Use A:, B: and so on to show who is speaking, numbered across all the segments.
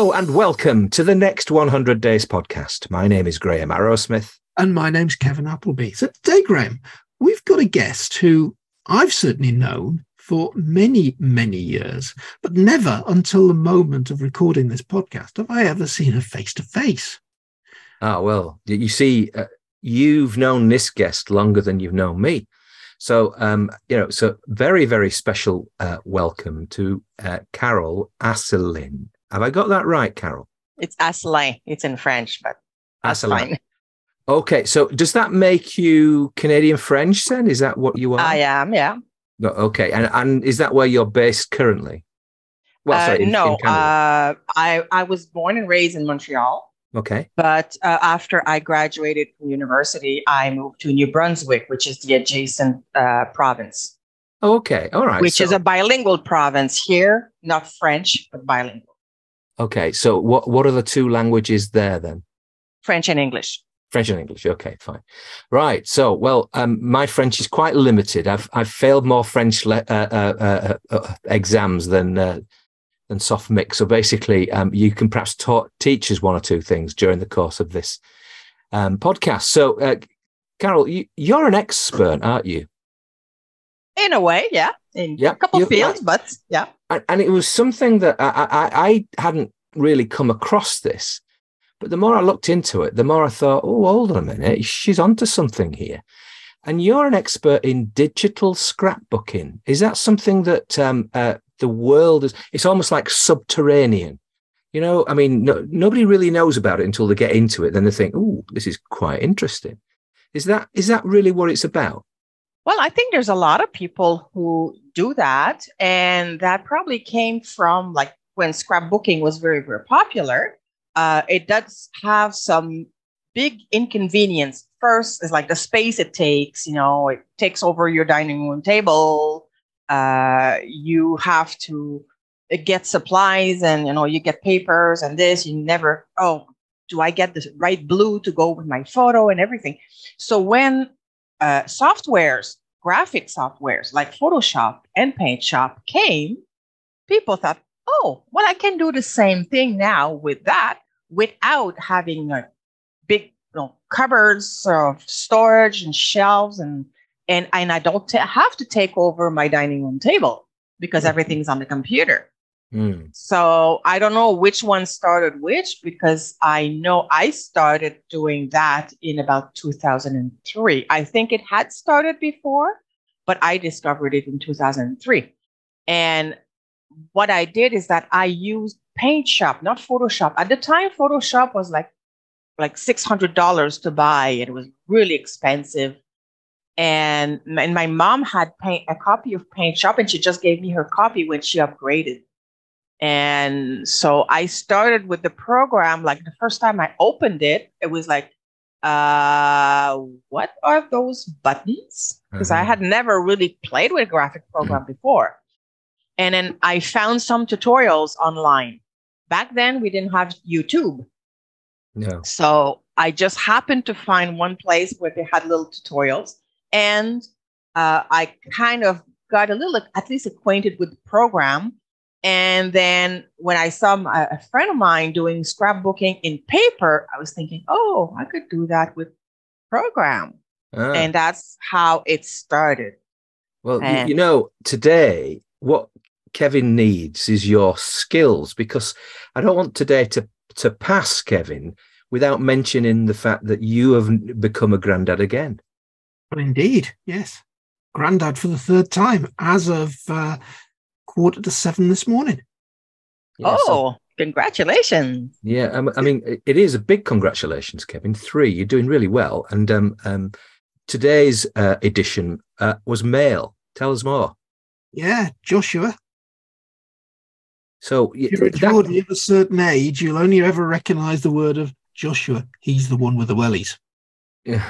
A: Hello and welcome to the Next 100 Days podcast. My name is Graham Arrowsmith.
B: And my name's Kevin Appleby. So today, Graham, we've got a guest who I've certainly known for many, many years, but never until the moment of recording this podcast have I ever seen her face to face.
A: Ah, well, you see, you've known this guest longer than you've known me. So, so very, very special welcome to Carole Asselin. Have I got that right, Carole?
C: It's Asselin. It's in French, but that's
A: Asselin.
C: fine.
A: Okay, so does that make you Canadian French then? Is that what you are?
C: I am, yeah.
A: No, okay, and is that where you're based currently? Well, sorry, in Canada.
C: I was born and raised in Montreal.
A: Okay.
C: But after I graduated from university, I moved to New Brunswick, which is the adjacent province.
A: Okay, all right.
C: Which is a bilingual province here, not French, but bilingual.
A: Okay, so what are the two languages there then?
C: French and English.
A: French and English. Okay, fine. Right. So, well, my French is quite limited. I've failed more French exams than soft mix. So basically, you can perhaps teach us one or two things during the course of this podcast. So, Carole, you're an expert, aren't you?
C: In a way, yeah. In a couple of fields, but yeah.
A: And it was something that I hadn't really come across this. But the more I looked into it, the more I thought, oh, hold on a minute, she's onto something here. And you're an expert in digital scrapbooking. Is that something that the world is? It's almost like subterranean. You know, I mean, nobody really knows about it until they get into it. Then they think, oh, this is quite interesting. Is that really what it's about?
C: Well, I think there's a lot of people who do that. And that probably came from like when scrapbooking was very, very popular. It does have some big inconvenience. First is like the space it takes, it takes over your dining room table. You have to get supplies and, you get papers and this, you never, do I get the right blue to go with my photo and everything? So when graphic softwares like Photoshop and PaintShop came, people thought, oh, well, I can do the same thing now with that without having big cupboards of storage and shelves and I don't have to take over my dining room table because everything's on the computer. So I don't know which one started which, because I know I started doing that in about 2003. I think it had started before, but I discovered it in 2003. And what I did is that I used PaintShop, not Photoshop. At the time, Photoshop was like $600 to buy. It was really expensive. And my mom had a copy of PaintShop, and she just gave me her copy when she upgraded. And so I started with the program. Like the first time I opened it, it was like, what are those buttons? Because I had never really played with a graphic program before. And then I found some tutorials online. Back then, we didn't have YouTube.
A: No.
C: So I just happened to find one place where they had little tutorials. And I kind of got a little, at least acquainted with the program. And then when I saw a friend of mine doing scrapbooking in paper, I was thinking, oh, I could do that with program. And that's how it started.
A: Well, today, what Kevin needs is your skills, because I don't want today to pass, Kevin, without mentioning the fact that you have become a granddad again.
B: Well, indeed, yes. Granddad for the third time as of 6:45 this morning.
A: Yeah,
C: congratulations.
A: Yeah, I mean, it is a big congratulations, Kevin. 3, you're doing really well. And today's edition was male. Tell us more.
B: Yeah, Joshua.
A: So
B: if you're a Geordie of a certain age, you'll only ever recognise the word of Joshua. He's the one with the wellies.
A: Yeah.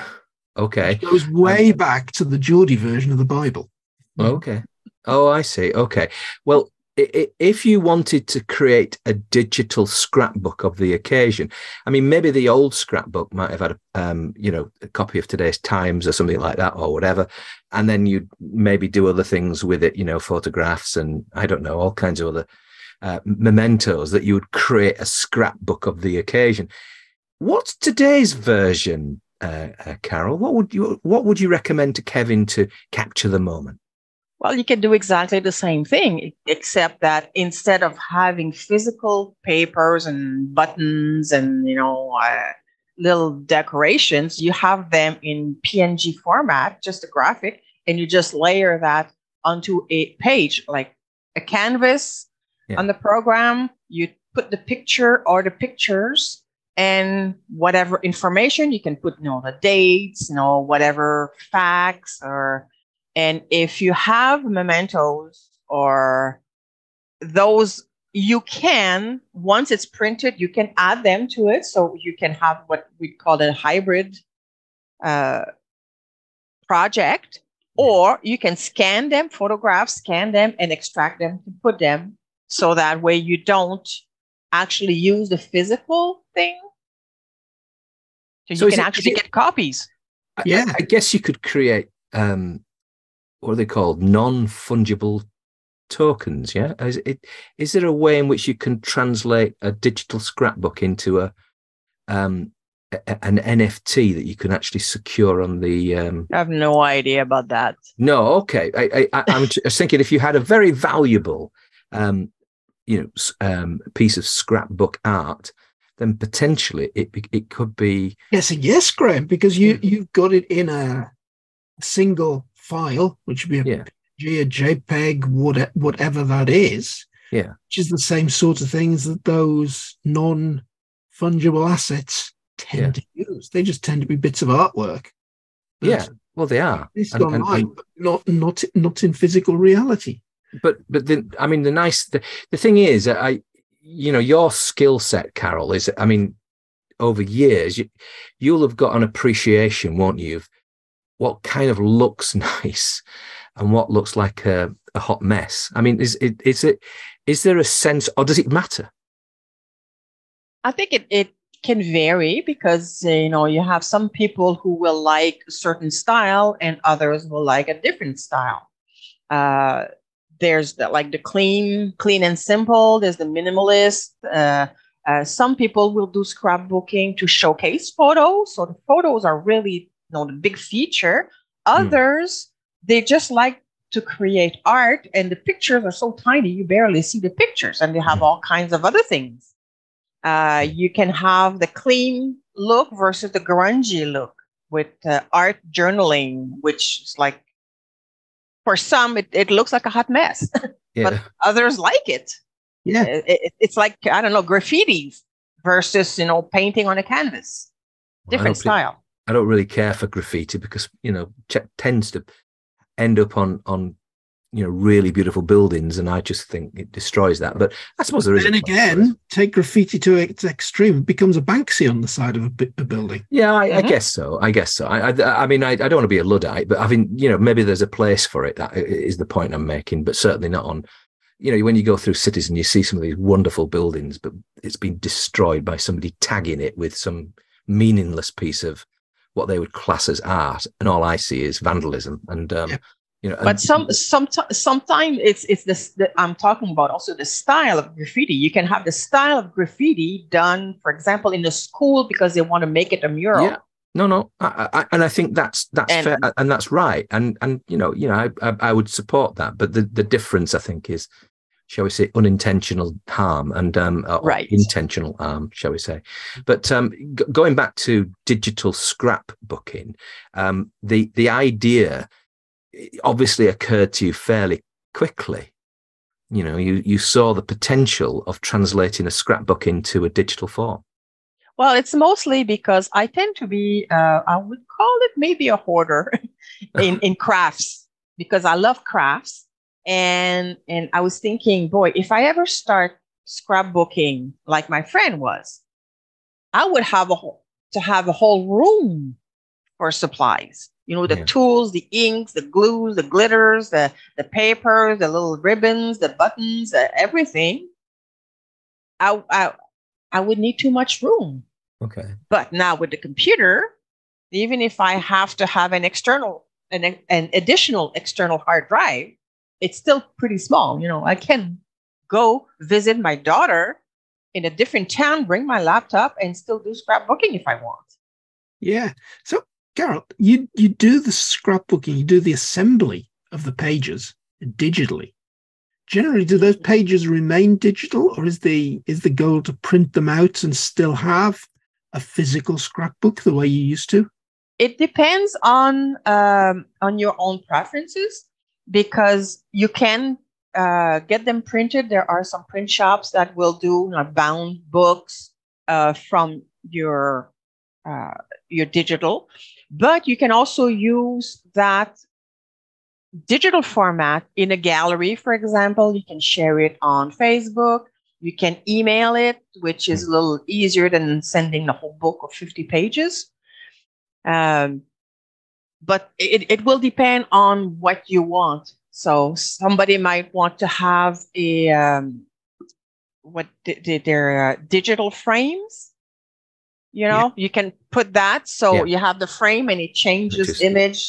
A: Okay.
B: It goes way back to the Geordie version of the Bible.
A: Okay. Oh, I see. Okay. Well, if you wanted to create a digital scrapbook of the occasion, I mean, maybe the old scrapbook might have had a copy of today's Times or something like that or whatever. And then you'd maybe do other things with it, photographs and I don't know, all kinds of other mementos that you would create a scrapbook of the occasion. What's today's version, Carole? What would you recommend to Kevin to capture the moment?
C: Well, you can do exactly the same thing, except that instead of having physical papers and buttons and, little decorations, you have them in PNG format, just a graphic, and you just layer that onto a page, like a canvas on the program. You put the picture or the pictures and whatever information you can put, the dates, whatever facts and if you have mementos or those, you can, once it's printed, you can add them to it. So you can have what we call a hybrid project, or you can scan them, scan them and extract them to put them. So that way you don't actually use the physical thing. So you can actually get copies.
A: I guess you could create, what are they called? Non-fungible tokens. Yeah. Is there a way in which you can translate a digital scrapbook into an NFT that you can actually secure on the?
C: I have no idea about that.
A: No. Okay. I was thinking if you had a very valuable, piece of scrapbook art, then potentially it could be.
B: Yes, Graham, because you've got it in a single file, which would be a JPEG, whatever that is.
A: Yeah,
B: which is the same sort of things that those non-fungible assets tend to use. They just tend to be bits of artwork.
A: Well, they are.
B: It's online, but not in physical reality.
A: But the thing is, your skill set, Carole, is, over years, you'll have got an appreciation, won't you, of what kind of looks nice and what looks like a hot mess. Is there a sense, or does it matter?
C: I think it can vary because, you have some people who will like a certain style and others will like a different style. There's the clean and simple. There's the minimalist. Some people will do scrapbooking to showcase photos. So the photos are really, the big feature. Others, they just like to create art, and the pictures are so tiny you barely see the pictures, and they have all kinds of other things. You can have the clean look versus the grungy look with art journaling, which is like, for some, it looks like a hot mess, but others like it.
B: Yeah.
C: It's like, I don't know, graffitis versus, painting on a canvas. Different style.
A: I don't really care for graffiti because, tends to end up on really beautiful buildings, and I just think it destroys that. But I suppose there is.
B: And again, take graffiti to its extreme, it becomes a Banksy on the side of a building.
A: Yeah, I guess so. I don't want to be a Luddite, but maybe there's a place for it. That is the point I'm making, but certainly not on. When you go through cities and you see some of these wonderful buildings, but it's been destroyed by somebody tagging it with some meaningless piece of what they would class as art, and all I see is vandalism. And
C: but sometimes it's this. I'm talking about also the style of graffiti. You can have the style of graffiti done, for example, in a school because they want to make it a mural.
A: Yeah. No, and I think that's fair, and that's right, and I would support that. But the difference, I think, is, shall we say, unintentional harm and intentional harm, shall we say. But going back to digital scrapbooking, the idea obviously occurred to you fairly quickly. You saw the potential of translating a scrapbook into a digital form.
C: Well, it's mostly because I tend to be, I would call it maybe a hoarder in crafts, because I love crafts. And I was thinking, boy, if I ever start scrapbooking like my friend was, I would have to have a whole room for supplies. The tools, the inks, the glues, the glitters, the papers, the little ribbons, the buttons, everything. I would need too much room.
A: Okay.
C: But now with the computer, even if I have to have an additional external hard drive, it's still pretty small. I can go visit my daughter in a different town, bring my laptop, and still do scrapbooking if I want.
B: Yeah. So, Carole, you do the scrapbooking, you do the assembly of the pages digitally. Generally, do those pages remain digital, or is the goal to print them out and still have a physical scrapbook the way you used to?
C: It depends on your own preferences, because you can get them printed. There are some print shops that will do bound books from your digital, but you can also use that digital format in a gallery, for example. You can share it on Facebook. You can email it, which is a little easier than sending the whole book of 50 pages. But it will depend on what you want. So somebody might want to have their digital frames. You can put that. So you have the frame and it changes image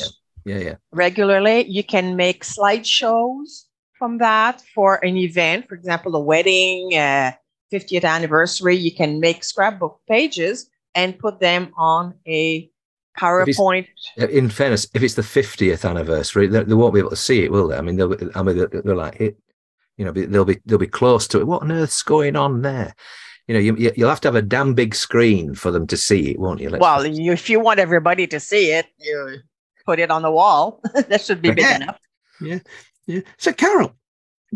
C: regularly. You can make slideshows from that for an event. For example, a wedding, 50th anniversary. You can make scrapbook pages and put them on a PowerPoint.
A: In fairness, if it's the 50th anniversary, they won't be able to see it, will they? I mean, they're like it. They'll be close to it. What on earth's going on there? You'll have to have a damn big screen for them to see it, won't you?
C: If you want everybody to see it, you put it on the wall. That should be big enough.
B: Yeah. So, Carole,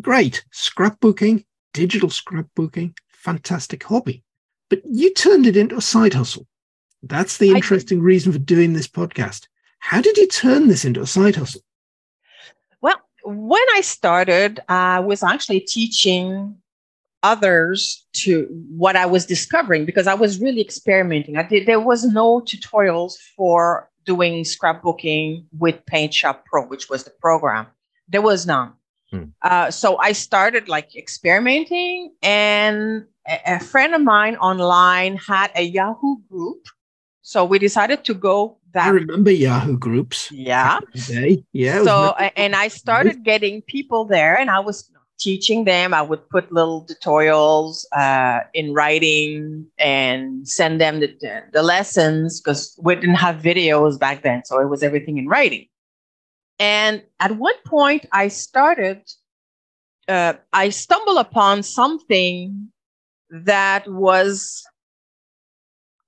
B: great scrapbooking, digital scrapbooking, fantastic hobby, but you turned it into a side hustle. That's the interesting reason for doing this podcast. How did you turn this into a side hustle?
C: Well, when I started, I was actually teaching others to what I was discovering, because I was really experimenting. There was no tutorials for doing scrapbooking with PaintShop Pro, which was the program. There was none. So I started experimenting, and a friend of mine online had a Yahoo group. So we decided to go that.
B: I remember Yahoo groups.
C: Yeah.
B: Yeah.
C: So, and I started getting people there, and I was teaching them. I would put little tutorials in writing and send them the lessons, because we didn't have videos back then. So it was everything in writing. And at one point I stumbled upon something that was,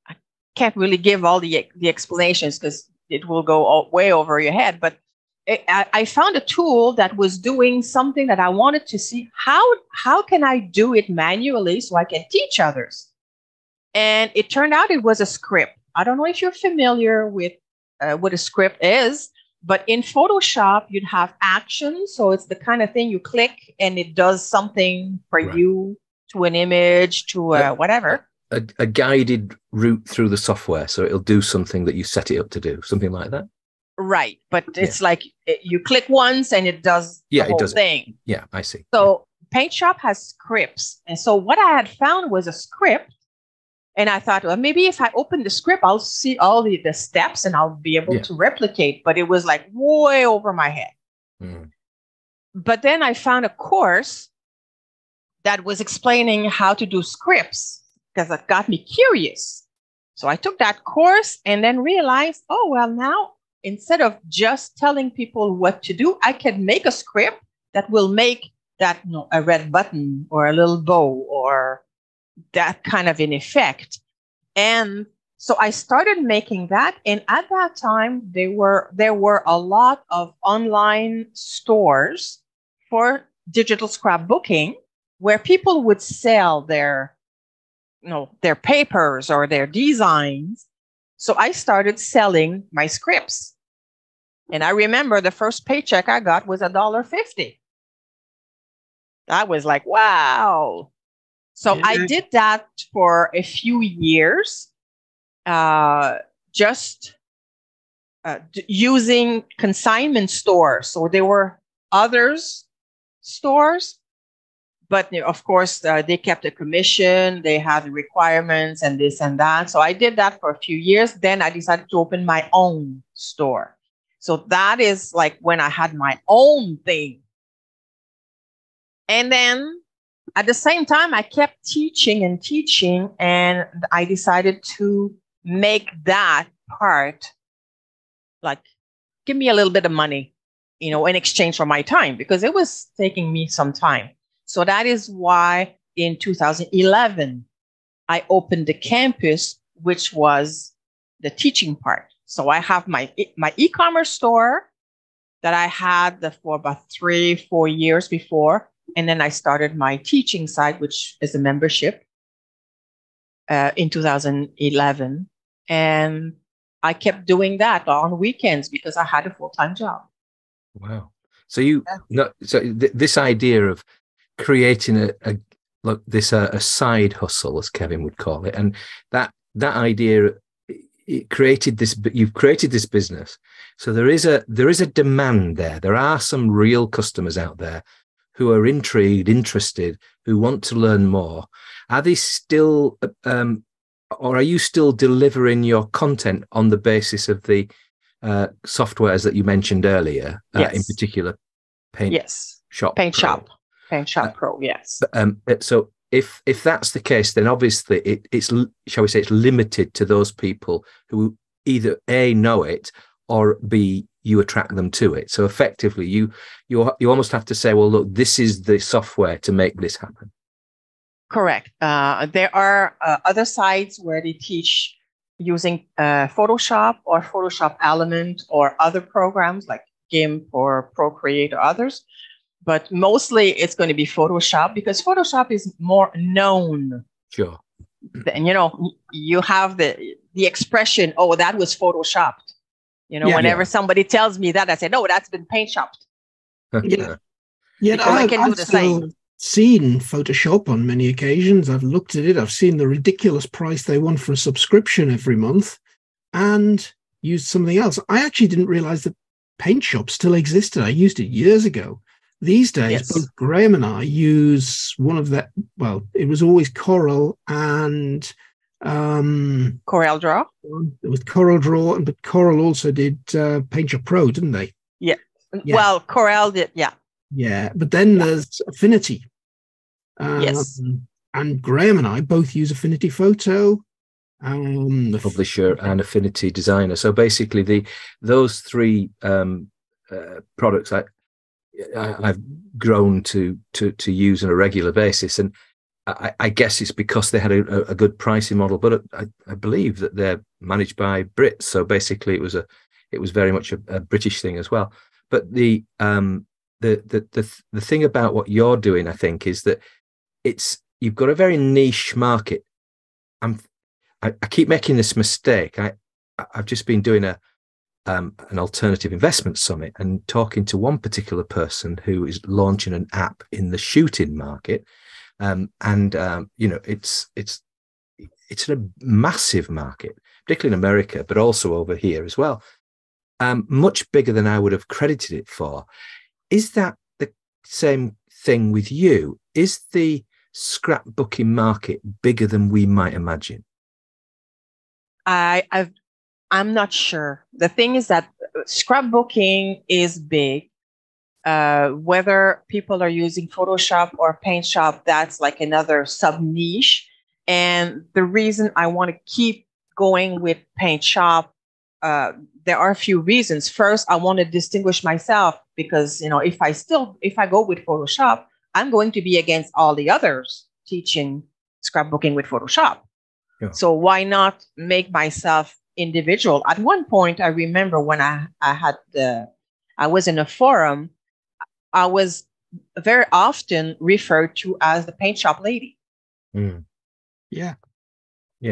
C: I can't really give all the explanations because it will go way over your head, but I found a tool that was doing something that I wanted to see. How can I do it manually so I can teach others? And it turned out it was a script. I don't know if you're familiar with what a script is, but in Photoshop, you'd have actions. So it's the kind of thing you click and it does something for you, to an image, to whatever.
A: A guided route through the software. So it'll do something that you set it up to do, something like that.
C: Right. But it's like you click once and it does the whole thing.
A: Yeah, I see.
C: So PaintShop has scripts. And so what I had found was a script. And I thought, well, maybe if I open the script, I'll see all the steps and I'll be able to replicate. But it was like way over my head. But then I found a course that was explaining how to do scripts, because that got me curious. So I took that course and then realized, oh, well, now instead of just telling people what to do, I can make a script that will make that a red button or a little bow or that kind of an effect. And so I started making that. And at that time, there were a lot of online stores for digital scrapbooking where people would sell their papers or their designs. So I started selling my scripts. And I remember the first paycheck I got was $1.50. I was like, wow. So I did that for a few years, just using consignment stores. So there were others stores, but of course they kept a commission. They had requirements and this and that. So I did that for a few years. Then I decided to open my own store. So that is like when I had my own thing. And then at the same time, I kept teaching and teaching, and I decided to make that part like give me a little bit of money, in exchange for my time, because it was taking me some time. So that is why in 2011, I opened the campus, which was the teaching part. So I have my e-commerce store that I had for about 3-4 years before. And then I started my teaching side, which is a membership, in 2011. And I kept doing that on weekends because I had a full-time job.
A: Wow. So this idea of creating a side hustle, as Kevin would call it, and that idea, you've created this business. So there is a demand there. There are some real customers out there who are intrigued, interested, who want to learn more. Are they still, or are you still delivering your content on the basis of the softwares that you mentioned earlier,
C: yes.
A: in particular, PaintShop
C: Pro, yes.
A: So if that's the case, then obviously it's shall we say, it's limited to those people who either A, know it, or B, you attract them to it. So effectively, you almost have to say, well, look, this is the software to make this happen. Correct.
C: There are other sites where they teach using Photoshop or Photoshop Element or other programs like GIMP or Procreate or others. But mostly it's going to be Photoshop because Photoshop is more known.
A: Sure.
C: And, you have the expression, oh, that was Photoshopped. Whenever somebody tells me that, I say, no, that's been paint-shopped.
B: Yeah.
C: I can do the same.
B: Seen Photoshop on many occasions. I've looked at it. I've seen the ridiculous price they want for a subscription every month and used something else. I actually didn't realize that PaintShop still existed. I used it years ago. These days, yes. Both Graham and I use one of that. Well, it was always Corel and
C: Corel Draw.
B: It was Corel Draw, but Corel also did PaintShop Pro, didn't they?
C: Yeah. Well, Corel did. Yeah.
B: Yeah, but then there's Affinity.
C: Yes.
B: And Graham and I both use Affinity Photo,
A: Publisher and Affinity Designer. So basically, those three products I've grown to use on a regular basis, and I guess it's because they had a good pricing model. But I believe that they're managed by Brits, so basically it was very much a British thing as well. But the thing about what you're doing, I think, is that you've got a very niche market. I keep making this mistake. I've just been doing an alternative investment summit and talking to one particular person who is launching an app in the shooting market, it's a massive market, particularly in America, but also over here as well. Much bigger than I would have credited it for. Is that the same thing with you? Is the scrapbooking market bigger than we might imagine?
C: I'm not sure. The thing is that scrapbooking is big. Whether people are using Photoshop or PaintShop, that's like another sub niche. And the reason I want to keep going with PaintShop, there are a few reasons. First, I want to distinguish myself because, if I go with Photoshop, I'm going to be against all the others teaching scrapbooking with Photoshop. Yeah. So why not make myself individual? At one point, I remember when I was in a forum, I was very often referred to as the PaintShop lady.
A: Mm.
B: Yeah.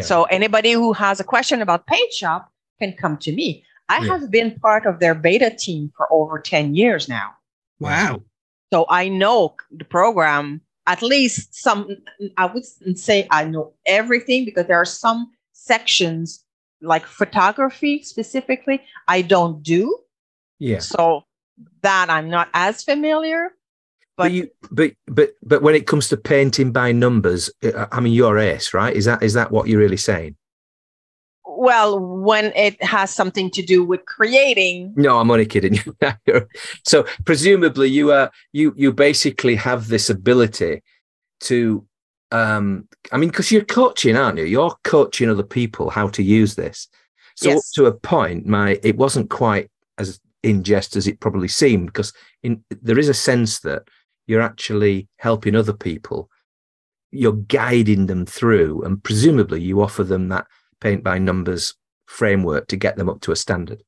C: So anybody who has a question about PaintShop can come to me. I have been part of their beta team for over 10 years now.
B: Wow.
C: So I know the program, at least some. I wouldn't say I know everything because there are some sections like photography specifically I don't do.
A: Yeah.
C: So that I'm not as familiar. But
A: when it comes to painting by numbers, I mean, you're ace, right? Is that what you're really saying?
C: Well, when it has something to do with creating.
A: No, I'm only kidding. So presumably you basically have this ability to, I mean, because you're coaching, aren't you? You're coaching other people how to use this. So
C: Yes.
A: up to a point, it wasn't quite as in jest as it probably seemed, because there is a sense that you're actually helping other people. You're guiding them through, and presumably you offer them that paint by numbers framework to get them up to a standard.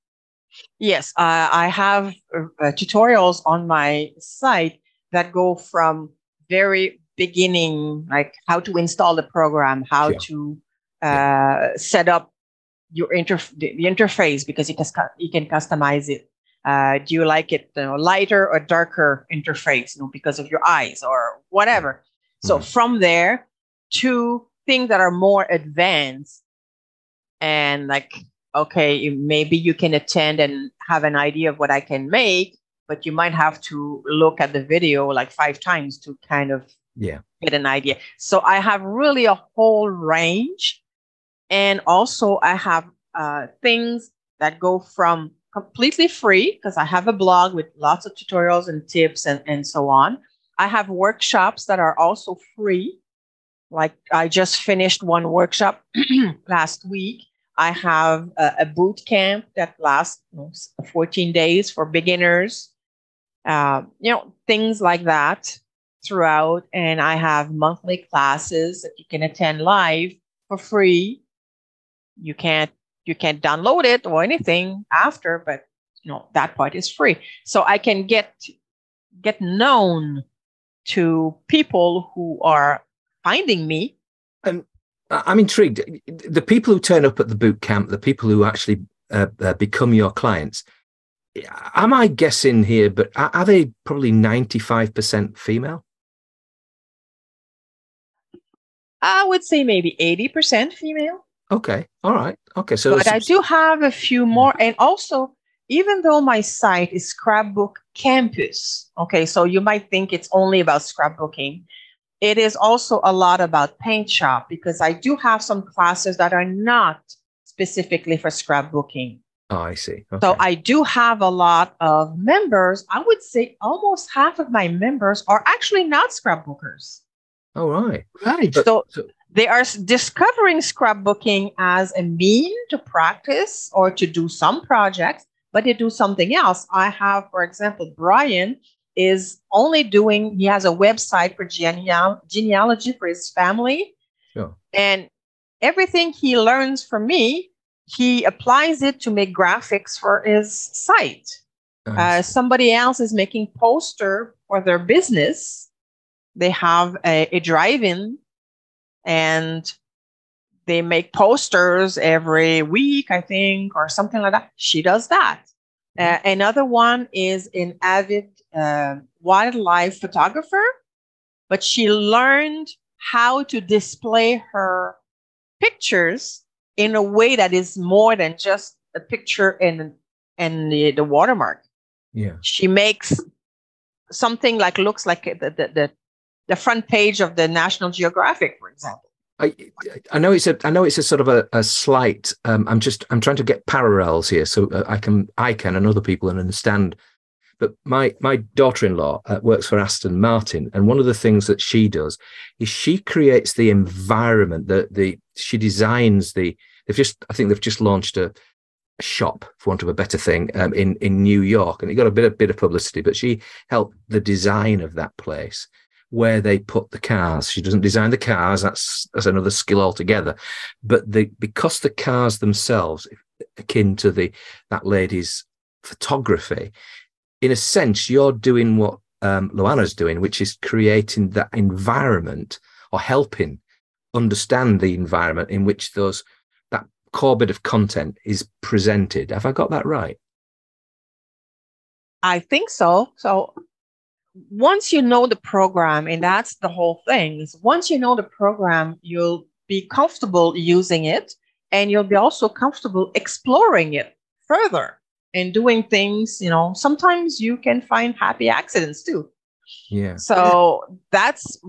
C: Yes, I have tutorials on my site that go from very beginning, like how to install the program, how
A: Sure.
C: to set up your the interface, because you can customize it. Do you like it lighter or darker interface, because of your eyes or whatever? So from there to things that are more advanced, and like, okay, maybe you can attend and have an idea of what I can make, but you might have to look at the video like 5 times to kind of get an idea. So I have really a whole range. And also I have things that go from completely free, because I have a blog with lots of tutorials and tips and so on. I have workshops that are also free. Like I just finished one workshop last week. I have a boot camp that lasts 14 days for beginners. Things like that throughout. And I have monthly classes that you can attend live for free. You can't download it or anything after, but that part is free. So I can get known to people who are finding me.
A: And I'm intrigued. The people who turn up at the boot camp, the people who actually become your clients, am I guessing here, but are they probably 95% female?
C: I would say maybe 80% female.
A: Okay. All right. Okay. So,
C: but I do have a few more. And also, even though my site is Scrapbook Campus, okay, so you might think it's only about scrapbooking. It is also a lot about PaintShop, because I do have some classes that are not specifically for scrapbooking.
A: Oh, I see. Okay.
C: So I do have a lot of members. I would say almost half of my members are actually not scrapbookers.
A: Oh, right.
B: Right.
C: So they are discovering scrapbooking as a mean to practice or to do some projects, but they do something else. I have, for example, Brian is only he has a website for genealogy for his family.
A: Sure.
C: And everything he learns from me, he applies it to make graphics for his site. Somebody else is making poster for their business. They have a drive-in, and they make posters every week, I think, or something like that. She does that. Another one is an avid wildlife photographer, but she learned how to display her pictures in a way that is more than just a picture and the watermark.
A: Yeah.
C: She makes something like looks like the front page of the National Geographic, for example.
A: I know it's a sort of a slight. I'm trying to get parallels here, so I can and other people understand. But my daughter-in-law works for Aston Martin, and one of the things that she does is she creates the environment she designs I think they've just launched a shop, for want of a better thing, in New York, and it got a bit of publicity. But she helped the design of that place, where they put the cars. She doesn't design the cars. That's another skill altogether. But because the cars themselves, akin to that lady's photography, in a sense, you're doing what Luana's doing, which is creating that environment, or helping understand the environment in which that core bit of content is presented. Have I got that right?
C: I think so. So once you know the program, and that's the whole thing, is once you know the program, you'll be comfortable using it, and you'll be also comfortable exploring it further and doing things. Sometimes you can find happy accidents too.
A: Yeah.
C: So that's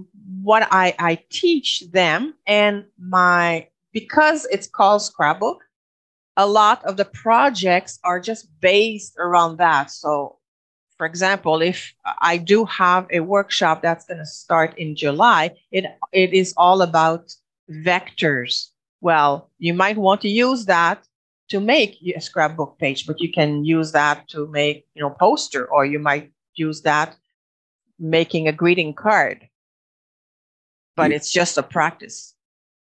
C: what I teach them. And because it's called Scrapbook, a lot of the projects are just based around that. So for example, if I do have a workshop that's going to start in July, it is all about vectors. Well, you might want to use that to make a scrapbook page, but you can use that to make, poster, or you might use that making a greeting card. But it's just a practice.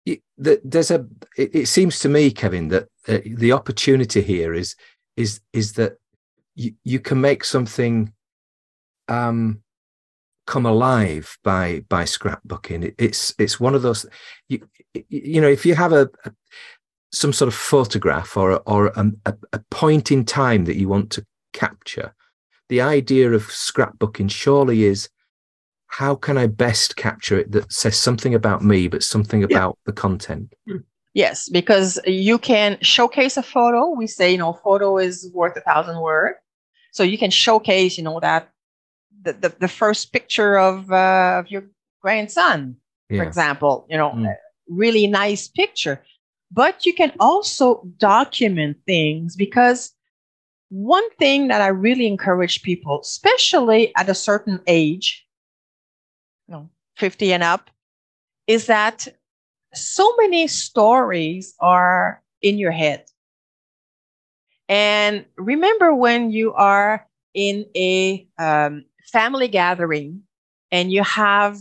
A: It seems to me, Kevin, that the opportunity here is that you can make something come alive by scrapbooking. It's one of those, if you have some sort of photograph or a point in time that you want to capture, the idea of scrapbooking surely is, how can I best capture it that says something about me, but something about the content?
C: Yes, because you can showcase a photo. We say, photo is worth 1,000 words. So you can showcase, that the first picture of your grandson, for example, really nice picture. But you can also document things, because one thing that I really encourage people, especially at a certain age, 50 and up, is that so many stories are in your head. And remember when you are in a family gathering and you have,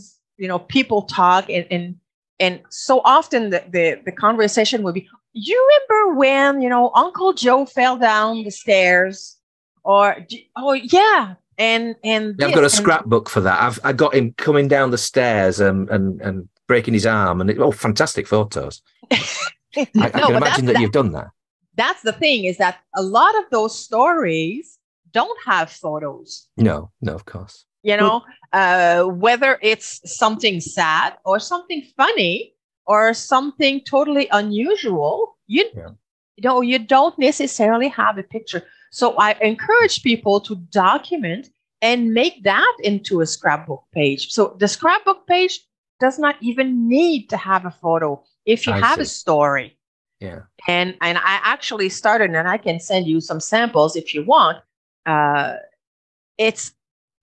C: people talk and so often the conversation will be, you remember when, Uncle Joe fell down the stairs, or, oh yeah. And
A: I've got a scrapbook for that. I got him coming down the stairs and breaking his arm, and fantastic photos. I can imagine that you've done that.
C: That's the thing, is that a lot of those stories don't have photos.
A: No, of course.
C: Whether it's something sad or something funny or something totally unusual, you don't necessarily have a picture. So I encourage people to document and make that into a scrapbook page. So the scrapbook page does not even need to have a photo if you have a story.
A: Yeah.
C: And I actually started, and I can send you some samples if you want. It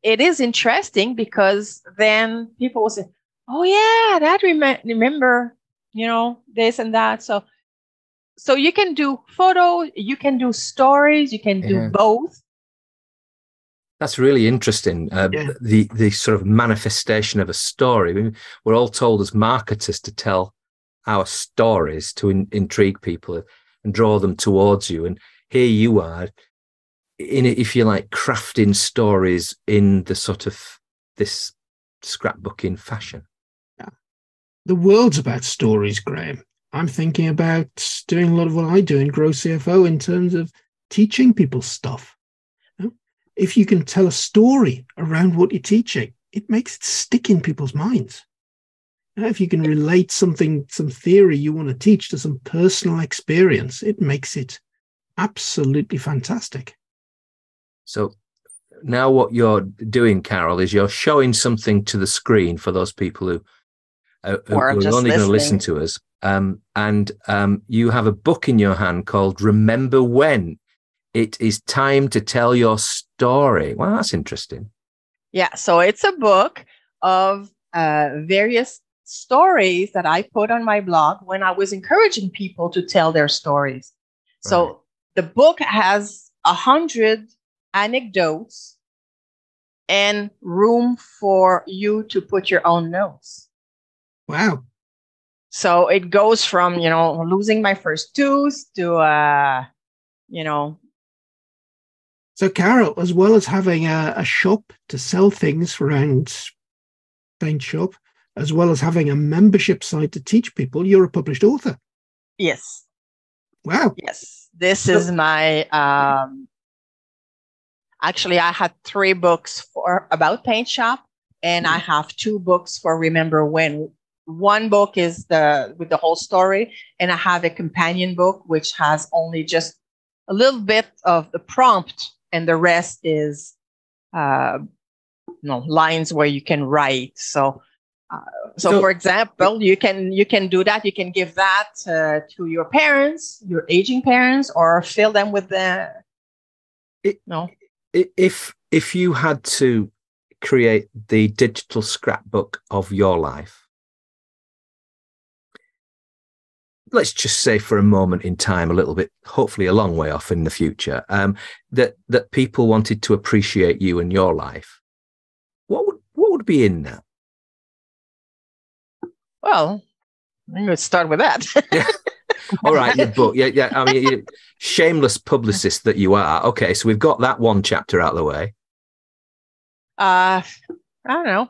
C: is interesting, because then people will say, oh yeah, that remember, this and that. So you can do photos, you can do stories, you can do both.
A: That's really interesting. The sort of manifestation of a story. I mean, we're all told as marketers to tell our stories to intrigue people and draw them towards you. And here you are, if you like, crafting stories in the sort of this scrapbooking fashion.
B: Yeah. The world's about stories, Graham. I'm thinking about doing a lot of what I do in Grow CFO in terms of teaching people stuff. If you can tell a story around what you're teaching, it makes it stick in people's minds. If you can relate some theory you want to teach to some personal experience, it makes it absolutely fantastic.
A: So now what you're doing, Carole, is you're showing something to the screen for those people who are only going to listen to us. And you have a book in your hand called Remember When. It is time to tell your story. Well, that's interesting.
C: Yeah, so it's a book of various stories that I put on my blog when I was encouraging people to tell their stories. So the book has 100 anecdotes and room for you to put your own notes.
B: Wow.
C: So it goes from, losing my first tooth to,
B: So, Carole, as well as having a shop to sell things around PaintShop, as well as having a membership site to teach people, you're a published author.
C: Yes.
B: Wow.
C: Yes. This is my, actually, I had 3 books about PaintShop, and I have 2 books for Remember When. One book is with the whole story, and I have a companion book which has only just a little bit of the prompt, and the rest is lines where you can write. So for example, you can do that. You can give that to your parents, your aging parents, or fill them with
A: if you had to create the digital scrapbook of your life, let's just say for a moment in time, a little bit, hopefully a long way off in the future, that people wanted to appreciate you and your life, what would be in that?
C: Well, I'm going to start with that.
A: All right, your book. Yeah. I mean, you, shameless publicist that you are. Okay, so we've got that one chapter out of the way.
C: I don't know.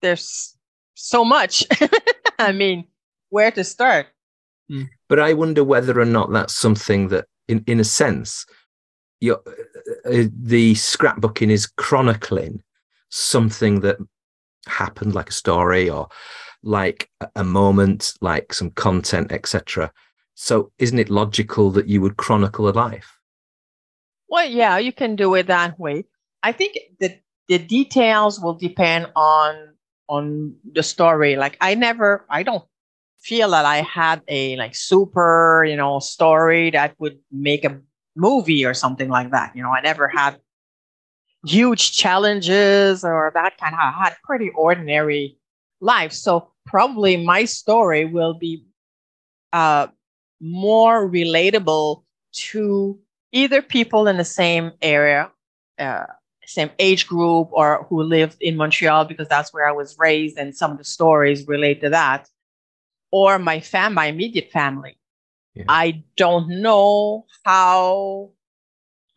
C: There's so much. I mean, where to start?
A: But I wonder whether or not that's something that, in a sense, the scrapbooking is chronicling something that happened, like a story or like a moment, like some content, etc. So isn't it logical that you would chronicle a life?
C: Well, yeah, you can do it that way. I think that the details will depend on the story. Like I don't feel that I had a like super, story that would make a movie or something like that. I never had huge challenges or that kind of. I had pretty ordinary life. So probably my story will be more relatable to either people in the same area, same age group, or who lived in Montreal because that's where I was raised, and some of the stories relate to that, or my immediate family. Yeah. I don't know how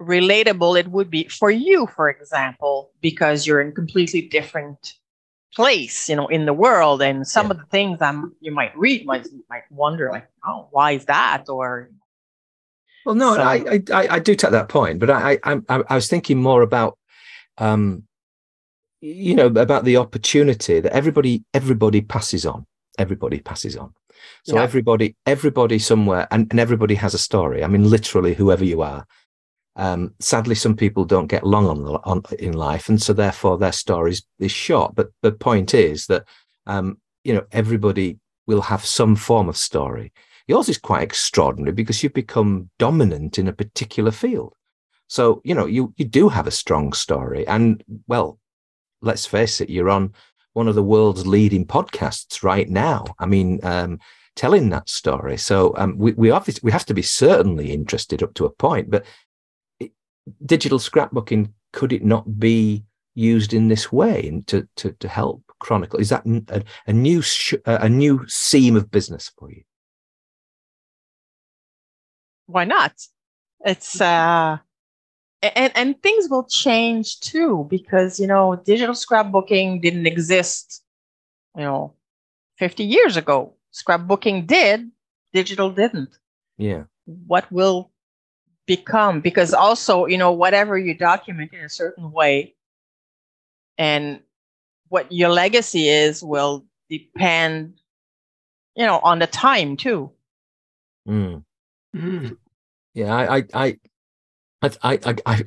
C: relatable it would be for you, for example, because you're in a completely different place, in the world, and some of the things you might read might wonder, like, oh, why is that? Or
A: well, no, so, I do take that point, but I was thinking more about about the opportunity that everybody passes on. Everybody passes on. So everybody somewhere, and everybody has a story. I mean, literally, whoever you are. Sadly, some people don't get long in life, and so therefore their story is short. But the point is that everybody will have some form of story. Yours is quite extraordinary because you've become dominant in a particular field. So you do have a strong story, and well, let's face it, you're on one of the world's leading podcasts right now. I mean, telling that story. So we have to be certainly interested up to a point, but. Digital scrapbooking, could it not be used in this way to help chronicle? Is that a new seam of business for you?
C: Why not? It's and things will change too, because digital scrapbooking didn't exist 50 years ago. Scrapbooking did, digital didn't.
A: Yeah.
C: What will become, because also whatever you document in a certain way and what your legacy is will depend on the time too.
A: Yeah, I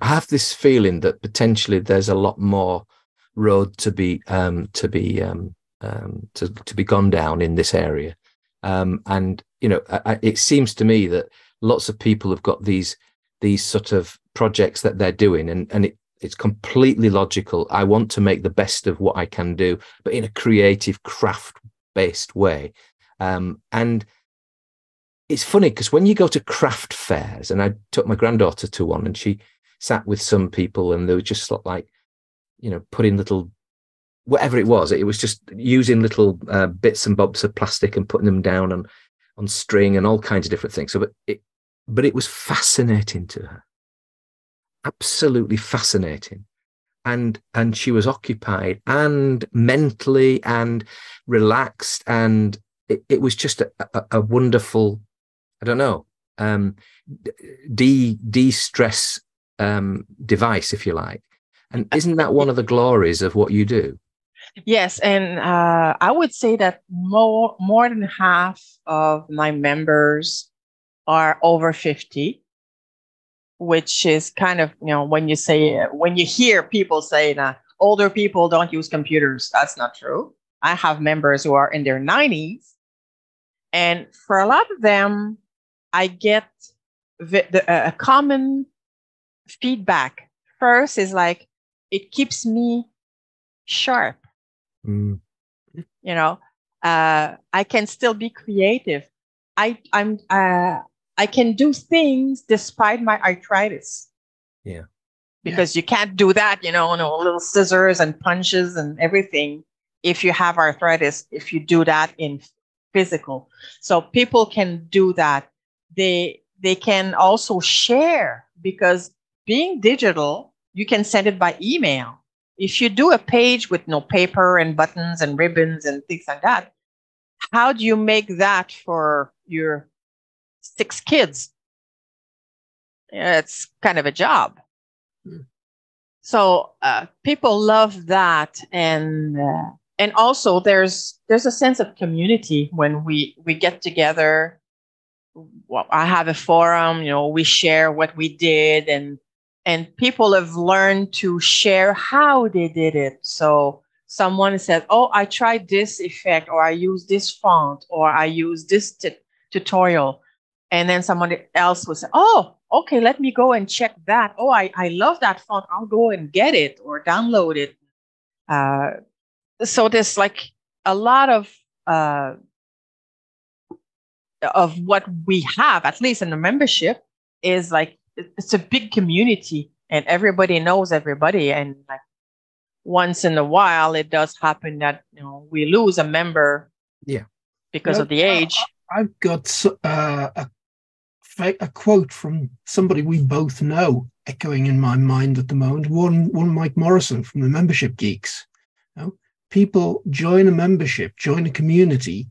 A: have this feeling that potentially there's a lot more road to be gone down in this area, and it seems to me that lots of people have got these sort of projects that they're doing, and it's completely logical. I want to make the best of what I can do, but in a creative, craft-based way. And it's funny because when you go to craft fairs, and I took my granddaughter to one, and she sat with some people, and they were just like, putting little, whatever it was just using little bits and bobs of plastic and putting them down on string and all kinds of different things. So, but it was fascinating to her, absolutely fascinating, and she was occupied and mentally and relaxed, and it was just a wonderful, I don't know, de-stress device, if you like. And isn't that one of the glories of what you do?
C: Yes, and I would say that more than half of my members are over 50, which is kind of, when you hear people say that older people don't use computers, that's not true. I have members who are in their 90s, and for a lot of them, I get a common feedback. First is like, it keeps me sharp.
A: Mm.
C: I can still be creative. I can do things despite my arthritis.
A: Yeah.
C: Because you can't do that, no little scissors and punches and everything if you have arthritis, if you do that in physical. So people can do that. They can also share, because being digital, you can send it by email. If you do a page with no paper and buttons and ribbons and things like that, how do you make that for your 6 kids? It's kind of a job. So people love that, and also there's a sense of community when we get together. Well, I have a forum, we share what we did, and people have learned to share how they did it. So someone said, "Oh, I tried this effect, or I used this font, or I used this tutorial," and then someone else will say, "Oh, okay, let me go and check that. Oh, I love that font. I'll go and get it or download it." So there's like a lot of what we have, at least in the membership, is like, it's a big community and everybody knows everybody. And like once in a while, it does happen that, we lose a member.
A: Yeah.
C: Because of the age.
B: I've got a quote from somebody we both know echoing in my mind at the moment. One Mike Morrison from the Membership Geeks. People join a membership, join a community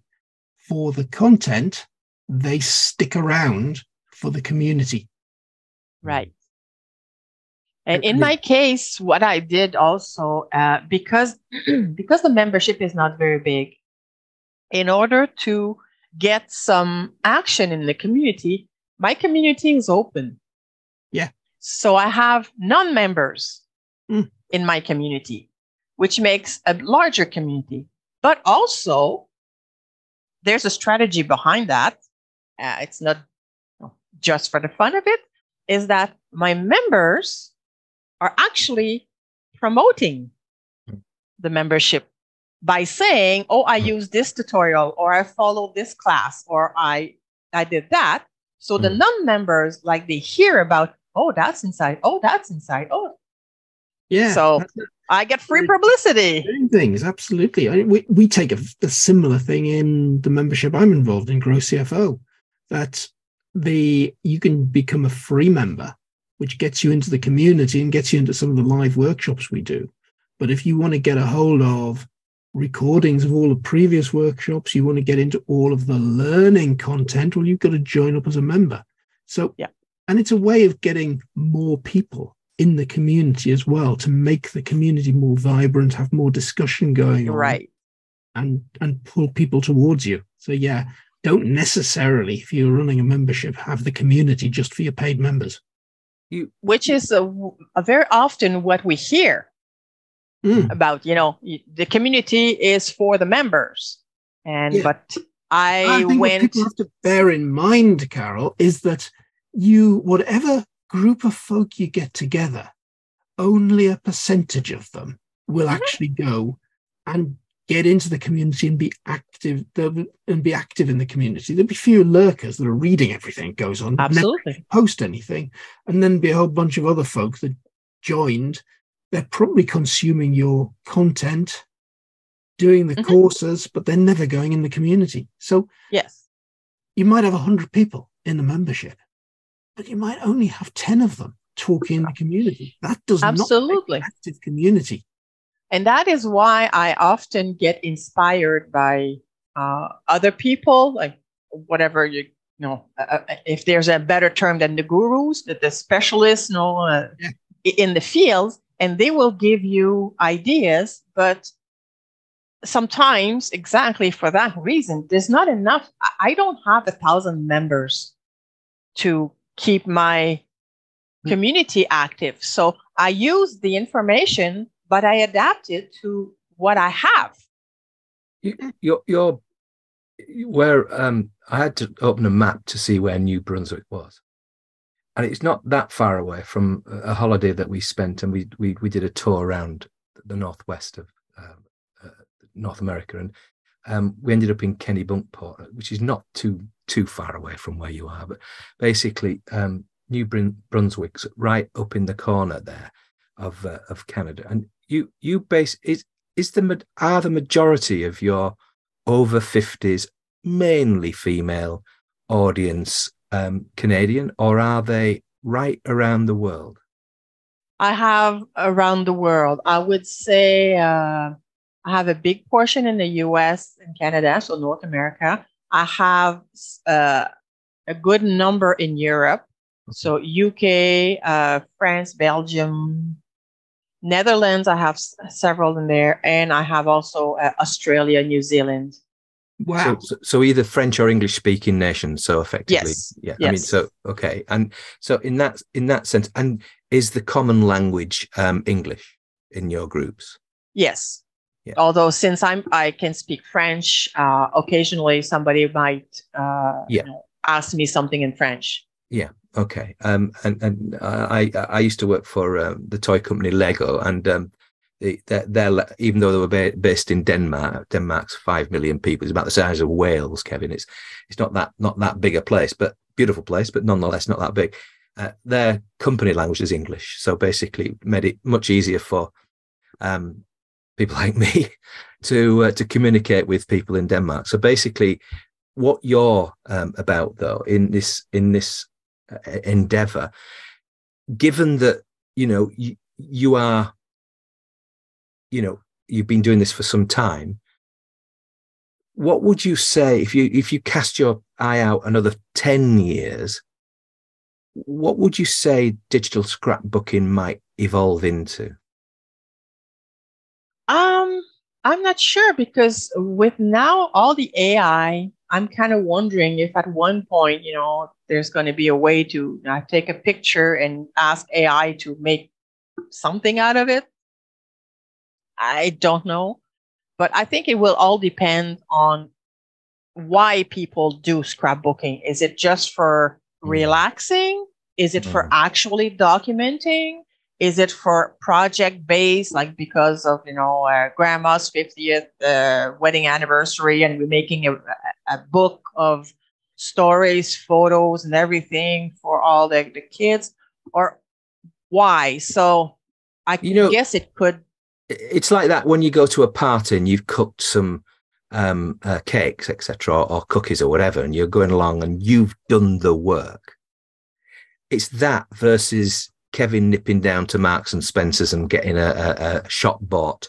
B: for the content. They stick around for the community.
C: Right. And in my case, what I did also, because the membership is not very big, in order to get some action in the community, my community is open.
B: Yeah.
C: So I have non-members in my community, which makes a larger community. But also, there's a strategy behind that. It's not just for the fun of it, is that my members are actually promoting the membership by saying, "Oh, I used this tutorial, or I followed this class, or I did that." So the non-members, like, they hear about, "Oh, that's inside. Oh, that's inside. Oh."
B: Yeah.
C: So I get free publicity.
B: Doing things, absolutely. I mean, we take a similar thing in the membership I'm involved in, Grow CFO, that you can become a free member, which gets you into the community and gets you into some of the live workshops we do. But if you want to get a hold of recordings of all the previous workshops, you want to get into all of the learning content, well, you've got to join up as a member. So, yeah. And it's a way of getting more people in the community as well, to make the community more vibrant, have more discussion going on.
C: Right.
B: And pull people towards you. So, yeah, don't necessarily, if you're running a membership, have the community just for your paid members.
C: Which is a very often what we hear about, the community is for the members. And, but I
B: think what people have to bear in mind, Carole, is that whatever group of folk you get together, only a percentage of them will actually go and get into the community and be active in the community. There'll be few lurkers that are reading everything that goes on,
C: absolutely,
B: never post anything, and then be a whole bunch of other folk that joined. They're probably consuming your content, doing the courses, but they're never going in the community. So
C: yes,
B: you might have 100 people in the membership, but you might only have 10 of them talking in the community. That does not make an active community.
C: And that is why I often get inspired by other people, like whatever if there's a better term than the gurus, the specialists, in the fields, and they will give you ideas. But sometimes, exactly for that reason, there's not enough. I don't have 1,000 members to keep my community active. So I use the information, but I adapt it to what I have.
A: You're where I had to open a map to see where New Brunswick was. and it's not that far away from a holiday that we spent, and we did a tour around the northwest of North America, and we ended up in Kennebunkport, which is not too far away from where you are, but basically New Brunswick's right up in the corner there of Canada. And you base are the majority of your over 50s mainly female audience Canadian, or are they right around the world?
C: I have around the world. I would say I have a big portion in the US and Canada, so North America. I have a good number in Europe, so UK, France, Belgium, Netherlands. I have several in there, and I have also Australia, New Zealand.
B: Wow.
A: So either French or English speaking nations. So effectively,
C: yes.
A: Yeah.
C: Yes.
A: I mean, so okay, and so in that sense, and is the common language English in your groups?
C: Yes.
A: Yeah.
C: Although since I can speak French, occasionally somebody might ask me something in French.
A: Yeah. Okay. And I used to work for the toy company Lego, and they're even though they were based in Denmark, Denmark's 5 million people, it's about the size of Wales, Kevin. It's not that big a place, but beautiful place, but nonetheless not that big. Their company language is English, so basically made it much easier for people like me to communicate with people in Denmark. So basically, what you're about though in this endeavor, given that you are, you've been doing this for some time, what would you say if you cast your eye out another 10 years? What would you say digital scrapbooking might evolve into?
C: I'm not sure, because with now all the AI, I'm kind of wondering if at one point, there's going to be a way to take a picture and ask AI to make something out of it. I don't know, but I think it will all depend on why people do scrapbooking. Is it just for relaxing? Is it for actually documenting? Is it for project based, like because of grandma's 50th wedding anniversary, and we're making a book of stories, photos, and everything for all the kids, or why? So I guess it could.
A: It's like that when you go to a party and you've cooked some cakes, etc., or cookies or whatever, and you're going along and you've done the work. It's that versus Kevin nipping down to Marks and Spencer's and getting a shop bought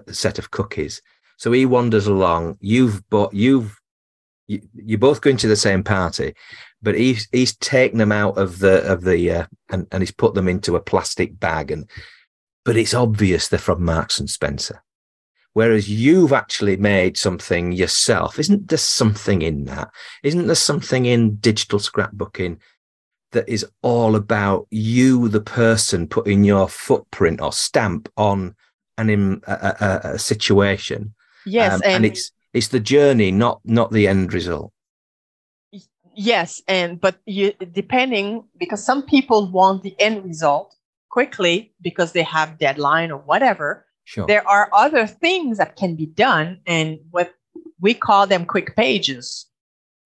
A: set of cookies. So he wanders along. You're both going to the same party, but he's taken them out of the and he's put them into a plastic bag, but it's obvious they're from Marks and Spencer. Whereas you've actually made something yourself. Isn't there something in that? Isn't there something in digital scrapbooking that is all about you, the person, putting your footprint or stamp on a situation?
C: Yes,
A: and it's the journey, not the end result.
C: Yes, but depending, because some people want the end result quickly because they have deadline or whatever.
A: Sure.
C: There are other things that can be done, and what we call them quick pages.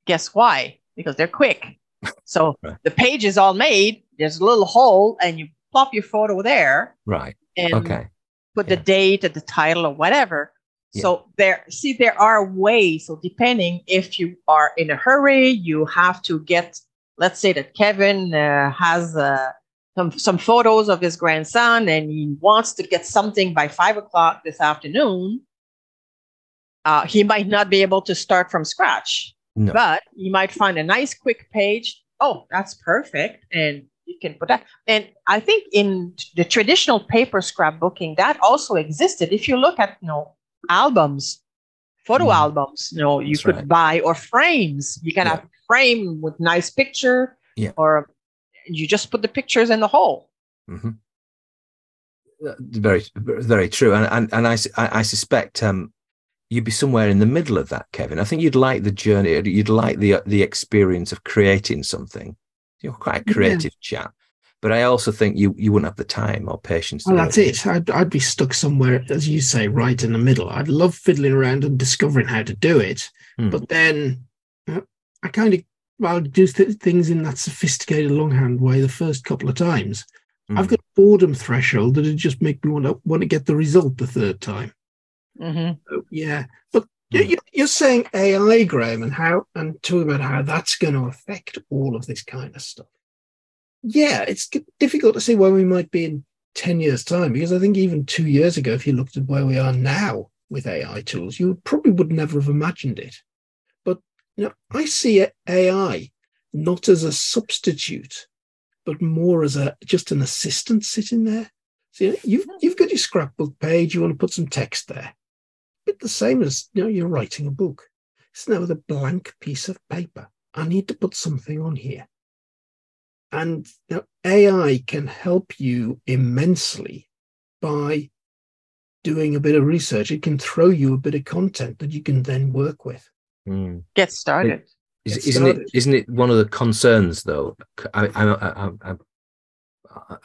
C: Guess why? Because they're quick. So
A: right.
C: The page is all made. There's a little hole, and you plop your photo there.
A: Right.
C: And put the date and the title or whatever. Yeah. So there are ways. So depending, if you are in a hurry, you have to get, let's say that Kevin has some photos of his grandson, and he wants to get something by 5:00 this afternoon. He might not be able to start from scratch. No. But you might find a nice quick page. Oh, that's perfect. And you can put that. And I think in the traditional paper scrapbooking, that also existed. If you look at, albums, photo albums, you that's could buy, or frames. You can have a frame with nice picture, or you just put the pictures in the hole.
A: Mm-hmm. Very, very true. And I suspect, you'd be somewhere in the middle of that, Kevin. I think you'd like the journey. You'd like the experience of creating something, You're quite a creative chap. But I also think you wouldn't have the time or patience.
B: Well, that's it. I'd be stuck somewhere, as you say, right in the middle. I'd love fiddling around and discovering how to do it. But then I kind of, do things in that sophisticated longhand way the first couple of times. I've got a boredom threshold that would just make me want to get the result the third time. So, yeah. But you're saying AI, Graham, and talking about how that's going to affect all of this kind of stuff. Yeah, it's difficult to see where we might be in 10 years' time, because I think even 2 years ago, if you looked at where we are now with AI tools, you probably would never have imagined it. But I see AI not as a substitute, but more as just an assistant sitting there. So you've got your scrapbook page, you want to put some text there. But the same as you're writing a book. It's now with a blank piece of paper. I need to put something on here. And AI can help you immensely by doing a bit of research. It can throw you a bit of content that you can then work with.
C: Get started.
A: Isn't it one of the concerns, though?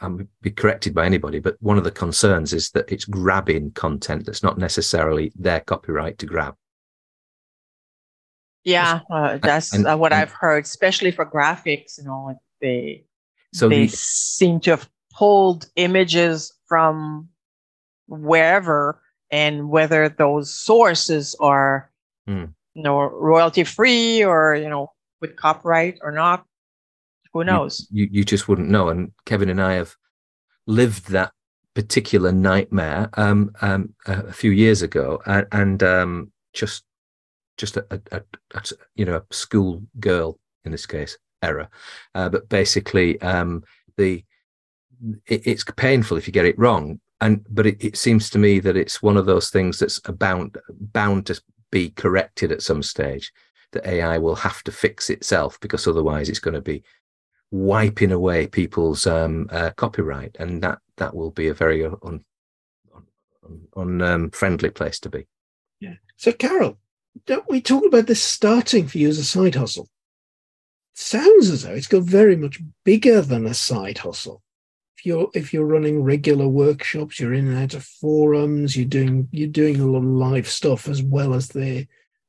A: I'm be corrected by anybody, but one of the concerns is that it's grabbing content that's not necessarily their copyright to grab.
C: Yeah, that's what I've heard, especially for graphics. They seem to have pulled images from wherever, and whether those sources are royalty free or with copyright or not, who knows?
A: You just wouldn't know. And Kevin and I have lived that particular nightmare a few years ago, and just a school girl in this case error, but basically it's painful if you get it wrong, but it seems to me that it's one of those things that's bound to be corrected at some stage, that AI will have to fix itself, because otherwise it's going to be wiping away people's copyright, and that will be a very unfriendly place to be.
B: Yeah. So Carole, don't we talk about this starting for you as a side hustle? Sounds as though it's got very much bigger than a side hustle. If you're running regular workshops, you're in and out of forums, you're doing a lot of live stuff, as well as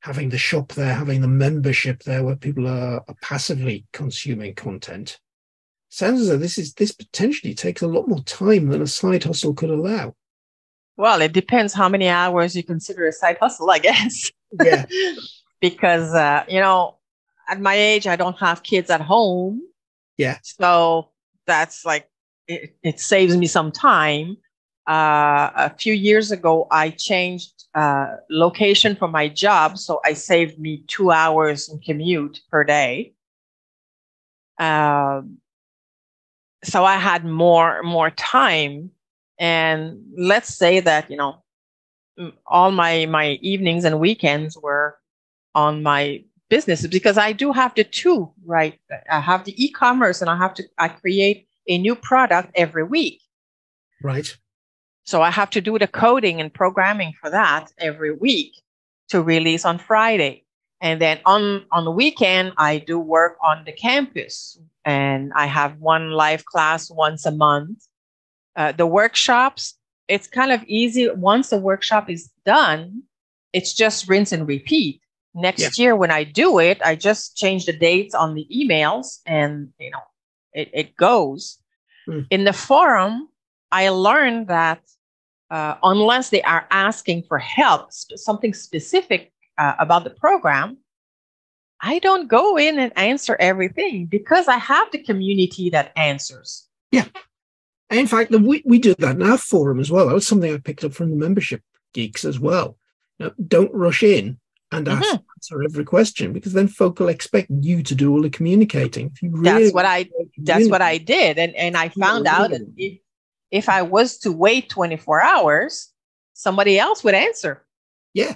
B: having the shop there, having the membership there where people are passively consuming content. Sounds as though this potentially takes a lot more time than a side hustle could allow.
C: Well, it depends how many hours you consider a side hustle, I guess.
B: Yeah.
C: Because, at my age, I don't have kids at home.
B: Yeah.
C: So that's like, it saves me some time. A few years ago, I changed location for my job, so I saved me 2 hours in commute per day. So I had more time, and let's say that all my evenings and weekends were on my businesses, because I do have the two, right? I have the e-commerce, and I create a new product every week.
B: Right.
C: So I have to do the coding and programming for that every week to release on Friday. And then on the weekend, I do work on the campus, and I have one live class once a month. The workshops, it's kind of easy. Once the workshop is done, it's just rinse and repeat. Next year, when I do it, I just change the dates on the emails, and it goes. In the forum, I learned that unless they are asking for help, something specific about the program, I don't go in and answer everything, because I have the community that answers.
B: Yeah. In fact, we do that in our forum as well. That was something I picked up from the membership geeks as well. Don't rush in and answer every question, because then folk will expect you to do all the communicating. If you really
C: that's what I did. And I found out that if I was to wait 24 hours, somebody else would answer.
B: Yeah.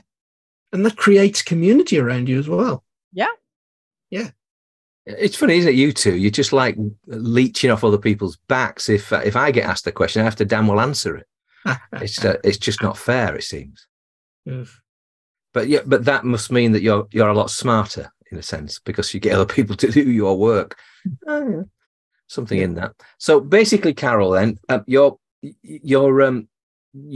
B: And that creates community around you as well.
C: Yeah.
B: Yeah.
A: It's funny, isn't it, you two? You're just like leeching off other people's backs. If I get asked a question, I have to damn well answer it. It's just not fair, it seems.
B: Yes.
A: But that must mean that you're a lot smarter in a sense, because you get other people to do your work. something in that. So basically, Carole, then you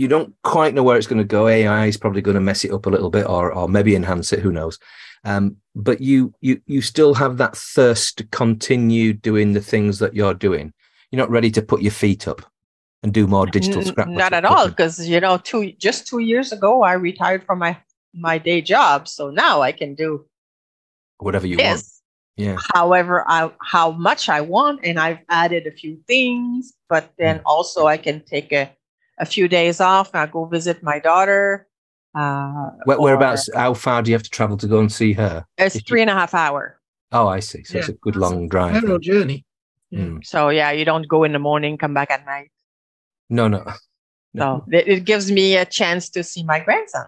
A: don't quite know where it's going to go. AI is probably going to mess it up a little bit, or maybe enhance it. Who knows? But you still have that thirst to continue doing the things that you're doing. You're not ready to put your feet up and do more digital scrapbooking.
C: Not at all, because 2 years ago I retired from my day job, so now I can do
A: whatever you want. Yeah.
C: However, how much I want, and I've added a few things, but then also I can take a few days off and I'll go visit my daughter.
A: Whereabouts? How far do you have to travel to go and see her?
C: It's 3.5 hours.
A: Oh, I see. So it's a good long drive.
B: Long journey.
C: So you don't go in the morning, come back at night.
A: No.
C: So it gives me a chance to see my grandson.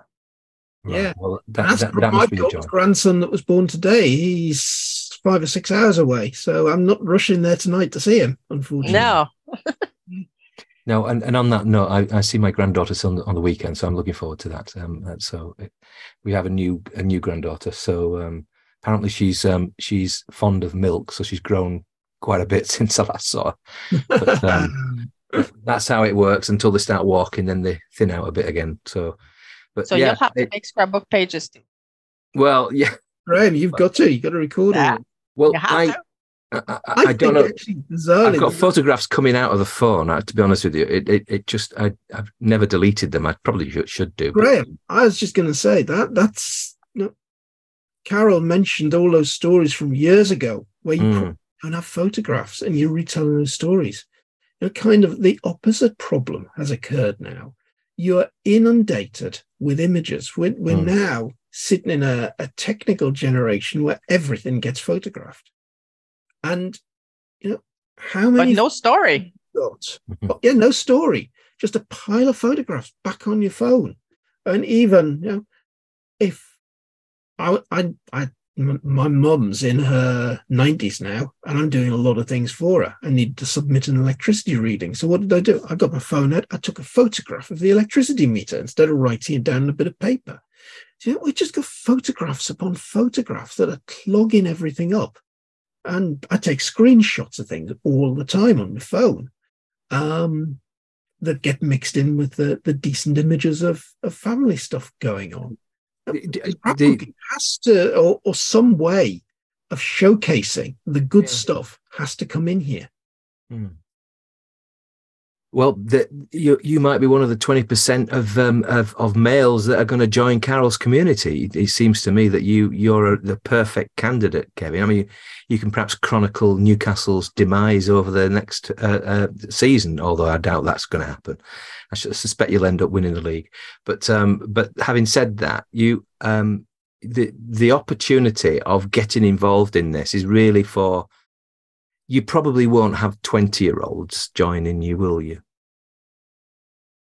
A: Right.
B: Yeah.
A: Well,
B: That's
A: that
B: my
A: must be a joy.
B: grandson that was born today. He's 5 or 6 hours away, so I'm not rushing there tonight to see him, unfortunately.
C: No.
A: No, and on that note, I see my granddaughter on the weekend, so I'm looking forward to that. We have a new granddaughter. So apparently she's fond of milk, so she's grown quite a bit since I last saw her. But that's how it works until they start walking, then they thin out a bit again. So
C: you'll have to make scrapbook pages too.
A: Well, yeah,
B: Graham, you've got to record it.
A: Well,
B: I
A: don't know.
B: Actually, bizarrely,
A: I've got photographs coming out of the phone. To be honest with you, I've never deleted them. I probably should do.
B: Graham, I was just going to say that's Carole mentioned all those stories from years ago where you don't have photographs and you're retelling those stories. Kind of the opposite problem has occurred now. You're inundated with images. We're now sitting in a technical generation where everything gets photographed. And, how many...
C: But no story.
B: No story. Just a pile of photographs back on your phone. And even, if my mum's in her 90s now, and I'm doing a lot of things for her. I need to submit an electricity reading. So what did I do? I got my phone out. I took a photograph of the electricity meter instead of writing it down on a bit of paper. So, we just got photographs upon photographs that are clogging everything up. And I take screenshots of things all the time on my phone that get mixed in with the decent images of family stuff going on. Scrapbooking has to, or some way of showcasing the good stuff has to come in here.
A: Well, you might be one of the 20% of males that are going to join Carole's community. It seems to me that you're the perfect candidate, Kevin. I mean, you can perhaps chronicle Newcastle's demise over the next season, although I doubt that's going to happen. I suspect you'll end up winning the league. But having said that, the opportunity of getting involved in this is really for... You probably won't have 20-year-olds joining you, will you?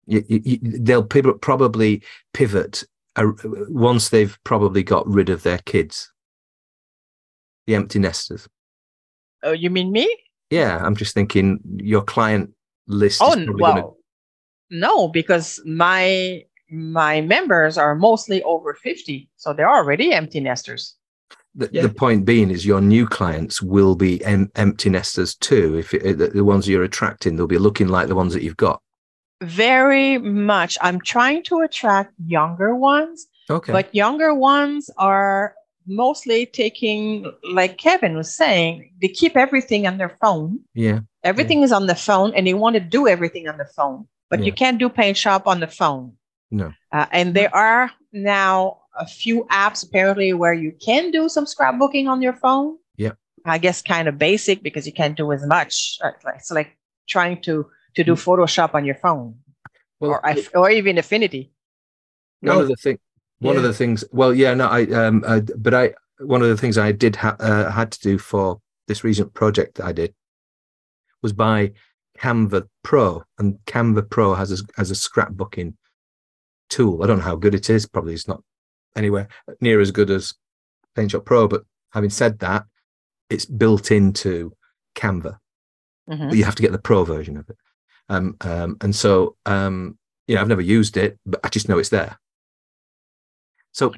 A: They'll probably pivot once they've probably got rid of their kids, the empty nesters.
C: Oh, you mean me?
A: Yeah, I'm just thinking your client list.
C: No, because my members are mostly over 50, so they're already empty nesters.
A: The point being is your new clients will be empty nesters too. If the ones you're attracting, they'll be looking like the ones that you've got. Very
C: much. I'm trying to attract younger ones.
A: Okay.
C: But younger ones are mostly taking, like Kevin was saying, they keep everything on their phone.
A: Yeah.
C: Everything is on the phone and they want to do everything on the phone. But you can't do PaintShop on the phone.
A: No.
C: And there are now a few apps apparently where you can do some scrapbooking on your phone.
A: Yeah.
C: I guess kind of basic because you can't do as much. It's like trying to do Photoshop on your phone, or even Affinity.
A: One of the things. Well, yeah, no, one of the things I did had to do for this recent project that I did was buy Canva Pro, and Canva Pro has a scrapbooking tool. I don't know how good it is. Probably it's not anywhere near as good as PaintShop Pro, but having said that, it's built into Canva. But you have to get the Pro version of it. And so I've never used it, but I just know it's there. So,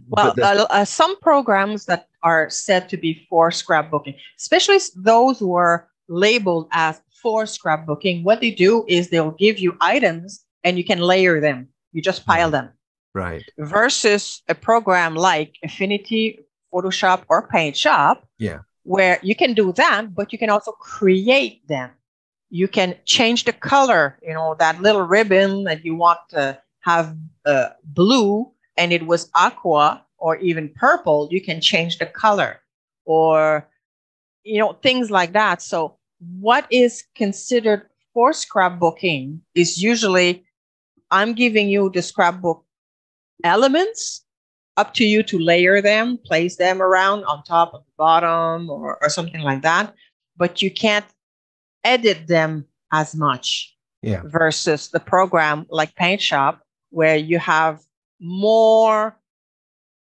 C: some programs that are said to be for scrapbooking, especially those who are labeled as for scrapbooking, what they do is they'll give you items and you can layer them. You just pile them.
A: Right.
C: Versus a program like Affinity, Photoshop, or PaintShop, where you can do that, but you can also create them. You can change the color, that little ribbon that you want to have blue and it was aqua or even purple, you can change the color or, things like that. So what is considered for scrapbooking is usually I'm giving you the scrapbook elements, up to you to layer them, place them around on top of the bottom or something like that. But you can't edit them as much versus the program like PaintShop, where you have more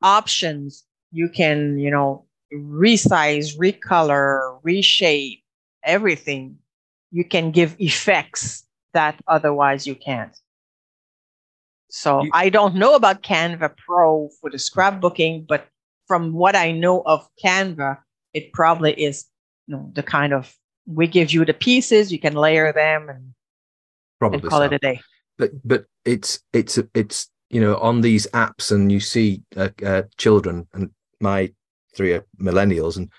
C: options. You can, resize, recolor, reshape, everything. You can give effects that otherwise you can't. So I don't know about Canva Pro for the scrapbooking, but from what I know of Canva, it probably is the kind of, we give you the pieces, you can layer them and call it a day.
A: But it's on these apps, and you see children, and my 3 are millennials, and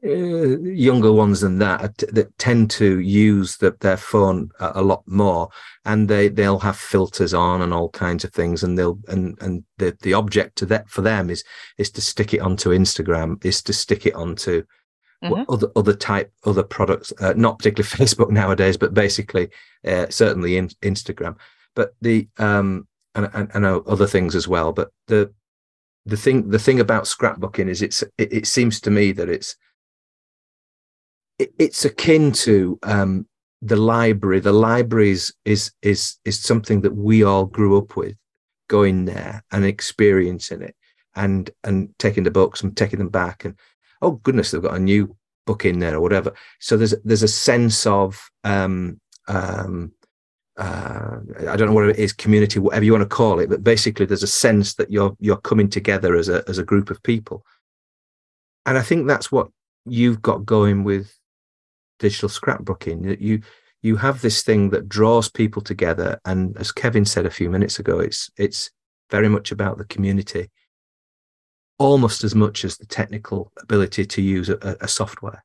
A: younger ones than that tend to use their phone a lot more, and they'll have filters on and all kinds of things, and the object for them is to stick it onto Instagram, is to stick it onto other products, not particularly Facebook nowadays, but basically certainly in Instagram, but the and I know other things as well. But the thing about scrapbooking is it seems to me that it's akin to the library. The library is something that we all grew up with, going there and experiencing it, and taking the books and taking them back, and oh goodness, they've got a new book in there or whatever. So there's a sense of I don't know what it is, community, whatever you want to call it, but basically there's a sense that you're coming together as a group of people, and I think that's what you've got going with digital scrapbooking. That you have this thing that draws people together, and as Kevin said a few minutes ago, it's very much about the community, almost as much as the technical ability to use a software.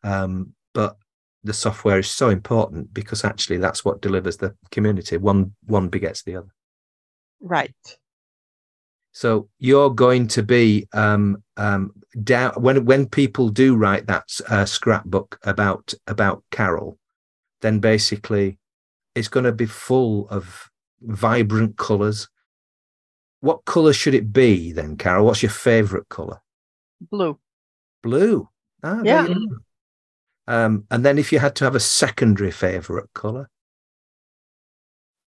A: But the software is so important because actually that's what delivers the community. One begets the other.
C: Right.
A: So you're going to be down when people do write that scrapbook about Carole, then basically it's going to be full of vibrant colours. What colour should it be then, Carole? What's your favourite colour?
C: Blue.
A: Blue. Ah,
C: yeah.
A: And then if you had to have a secondary favourite colour,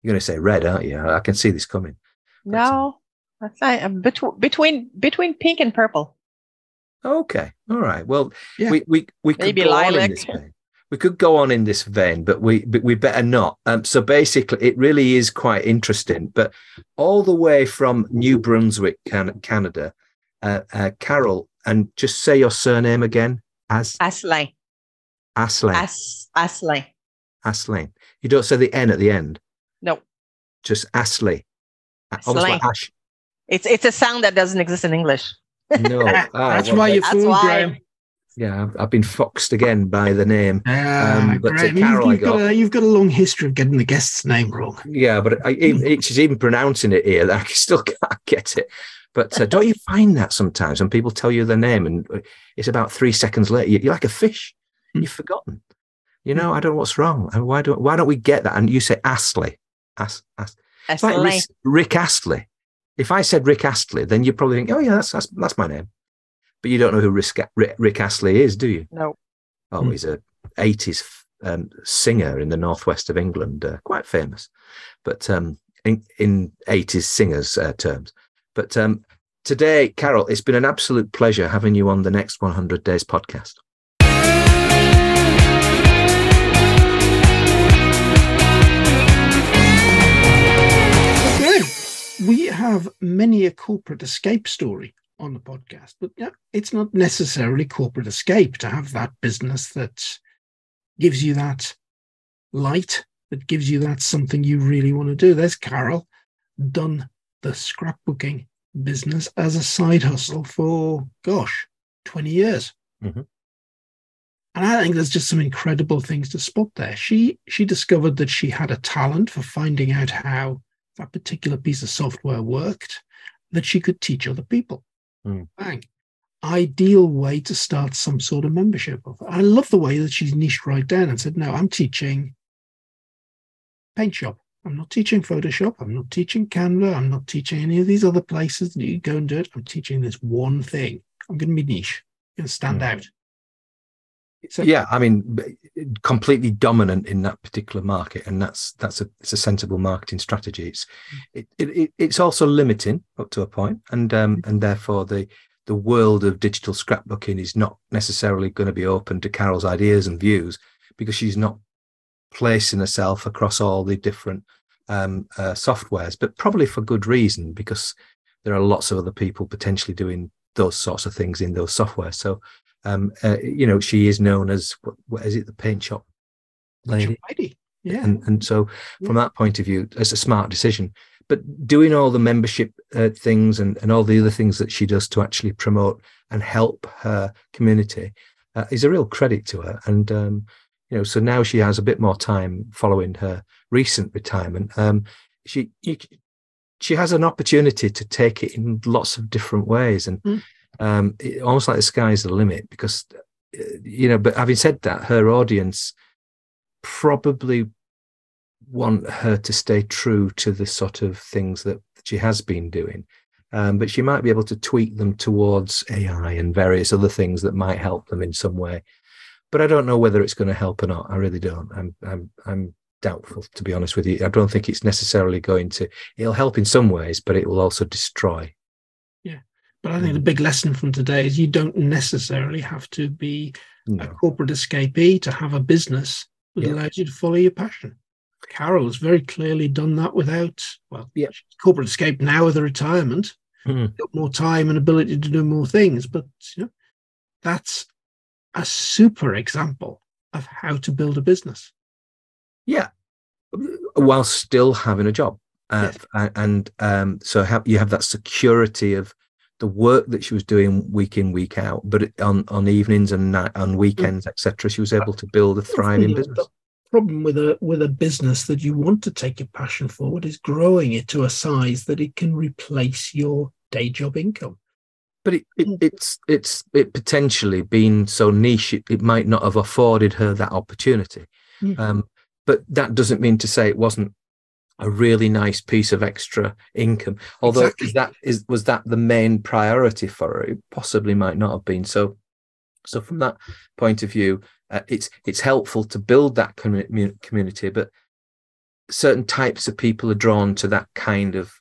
A: you're going to say red, aren't you? I can see this coming.
C: No, that's not, between pink and purple.
A: Okay, all right. Well, we could
C: maybe
A: go
C: lilac.
A: on in this vein. We could go on in this vein, but we better not. So basically, it really is quite interesting. But all the way from New Brunswick, Canada, Carole, and just say your surname again.
C: Asselin.
A: Asselin. Asselin. You don't say the N at the end.
C: No.
A: Just Asselin. Almost like Ash.
C: It's a sound that doesn't exist in English.
A: No.
B: That's why you're fooled, Graham.
A: Yeah, I've been foxed again by the name. But
B: Graham,
A: Carole,
B: you've got a long history of getting the guest's name wrong.
A: Yeah, but she's even pronouncing it here. I still can't get it. But don't you find that sometimes when people tell you their name and it's about 3 seconds later, you're like a fish. You've forgotten. I don't know what's wrong. And why don't we get that? And you say Astley. It's like Rick Astley. If I said Rick Astley, then you'd probably think, oh yeah, that's my name. But you don't know who Rick Astley is, do you?
C: No.
A: Oh, he's a 80s singer in the northwest of England, quite famous, but in 80s singers terms. But today, Carole, it's been an absolute pleasure having you on the Next 100 Days podcast.
B: We have many a corporate escape story on the podcast, but it's not necessarily corporate escape to have that business that gives you that light, that gives you that something you really want to do. There's Carole, done the scrapbooking business as a side hustle for, 20 years.
A: Mm-hmm.
B: And I think there's just some incredible things to spot there. She discovered that she had a talent for finding out how that particular piece of software worked, that she could teach other people. Bang. Ideal way to start some sort of membership. I love the way that she's niched right down and said, no, I'm teaching PaintShop. I'm not teaching Photoshop. I'm not teaching Canva. I'm not teaching any of these other places that you go and do it. I'm teaching this one thing. I'm going to be niche. I'm going to stand out.
A: So, yeah, I mean, completely dominant in that particular market, and it's a sensible marketing strategy. It's also limiting up to a point, and therefore the world of digital scrapbooking is not necessarily going to be open to Carole's ideas and views, because she's not placing herself across all the different softwares, but probably for good reason, because there are lots of other people potentially doing those sorts of things in those softwares. So she is known as, what is it, the PaintShop lady?
B: Yeah.
A: And so from that point of view, it's a smart decision. But doing all the membership things and all the other things that she does to actually promote and help her community is a real credit to her. And, so now she has a bit more time following her recent retirement. She has an opportunity to take it in lots of different ways. And almost like the sky's the limit, because, but having said that, her audience probably want her to stay true to the sort of things that she has been doing. But she might be able to tweak them towards AI and various other things that might help them in some way. But I don't know whether it's going to help or not. I really don't. I'm doubtful, to be honest with you. I don't think it's necessarily it'll help in some ways, but it will also destroy.
B: Yeah. But I think the big lesson from today is you don't necessarily have to be a corporate escapee to have a business that allows you to follow your passion. Carole has very clearly done that without, corporate escape now with a retirement, got more time and ability to do more things. But that's a super example of how to build a business.
A: Yeah, while still having a job.
B: Yes.
A: So you have that security of the work that she was doing week in, week out, but on evenings and on weekends, etc., she was able to build a thriving business.
B: The problem with a business that you want to take your passion forward is growing it to a size that it can replace your day job income.
A: But it's potentially been so niche, it might not have afforded her that opportunity. But that doesn't mean to say it wasn't a really nice piece of extra income. Although was that the main priority for her? It possibly might not have been. So from that point of view, it's helpful to build that community, but certain types of people are drawn to that kind of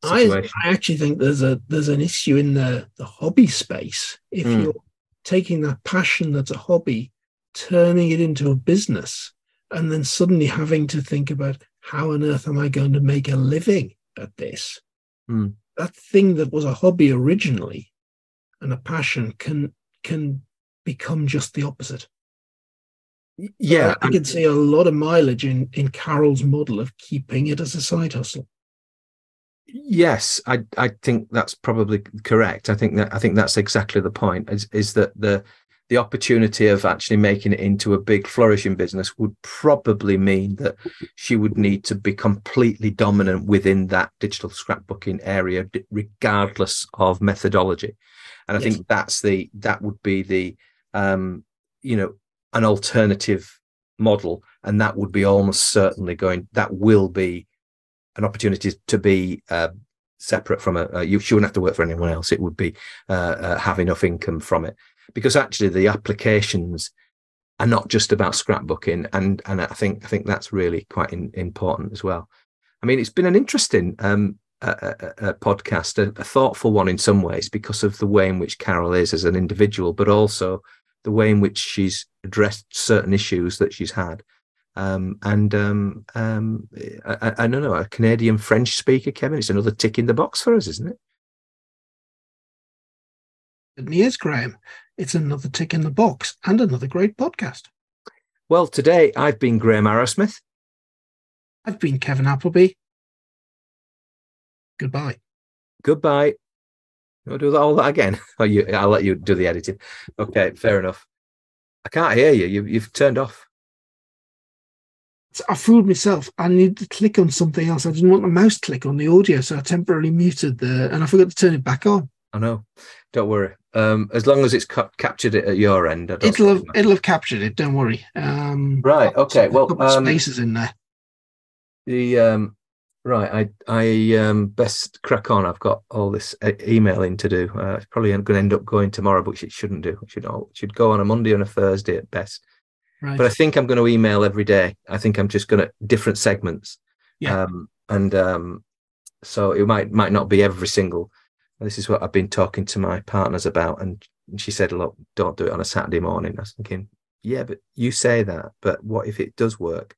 A: situation.
B: I actually think there's an issue in the hobby space. If you're taking that passion that's a hobby, turning it into a business, and then suddenly having to think about, how on earth am I going to make a living at this? That thing that was a hobby originally and a passion can become just the opposite.
A: Yeah.
B: So I can see a lot of mileage in Carole's model of keeping it as a side hustle.
A: Yes, I think that's probably correct. I think that's exactly the point, is that the opportunity of actually making it into a big flourishing business would probably mean that she would need to be completely dominant within that digital scrapbooking area, regardless of methodology. And I think that would be the an alternative model, and that would be almost certainly that will be an opportunity to be separate from she wouldn't have to work for anyone else. It would be have enough income from it. Because actually the applications are not just about scrapbooking, and I think that's really quite important as well. I mean, it's been an interesting podcast, a thoughtful one in some ways, because of the way in which Carole is as an individual, but also the way in which she's addressed certain issues that she's had. I don't know, a Canadian French speaker, Kevin. It's another tick in the box for us, isn't it?
B: It is, Graham. It's another tick in the box and another great podcast.
A: Well, today I've been Graham Arrowsmith.
B: I've been Kevin Appleby. Goodbye.
A: Goodbye. I'll do all that again. I'll let you do the editing. Okay, fair enough. I can't hear you. You've turned off.
B: I fooled myself. I needed to click on something else. I didn't want the mouse to click on the audio, so I temporarily muted and I forgot to turn it back on.
A: I know. Don't worry. As long as it's captured it at your end,
B: it'll have captured it. Don't worry.
A: Right. Okay. Well,
B: spaces in there.
A: Right. I best crack on. I've got all this emailing to do. It's probably going to end up going tomorrow, but it shouldn't do. It should go on a Monday and a Thursday at best.
B: Right.
A: But I think I'm going to email every day. I think I'm just going to different segments.
B: Yeah.
A: So it might not be every single. This is what I've been talking to my partners about, and she said, "Look, don't do it on a Saturday morning." I was thinking, yeah, but you say that, but what if it does work?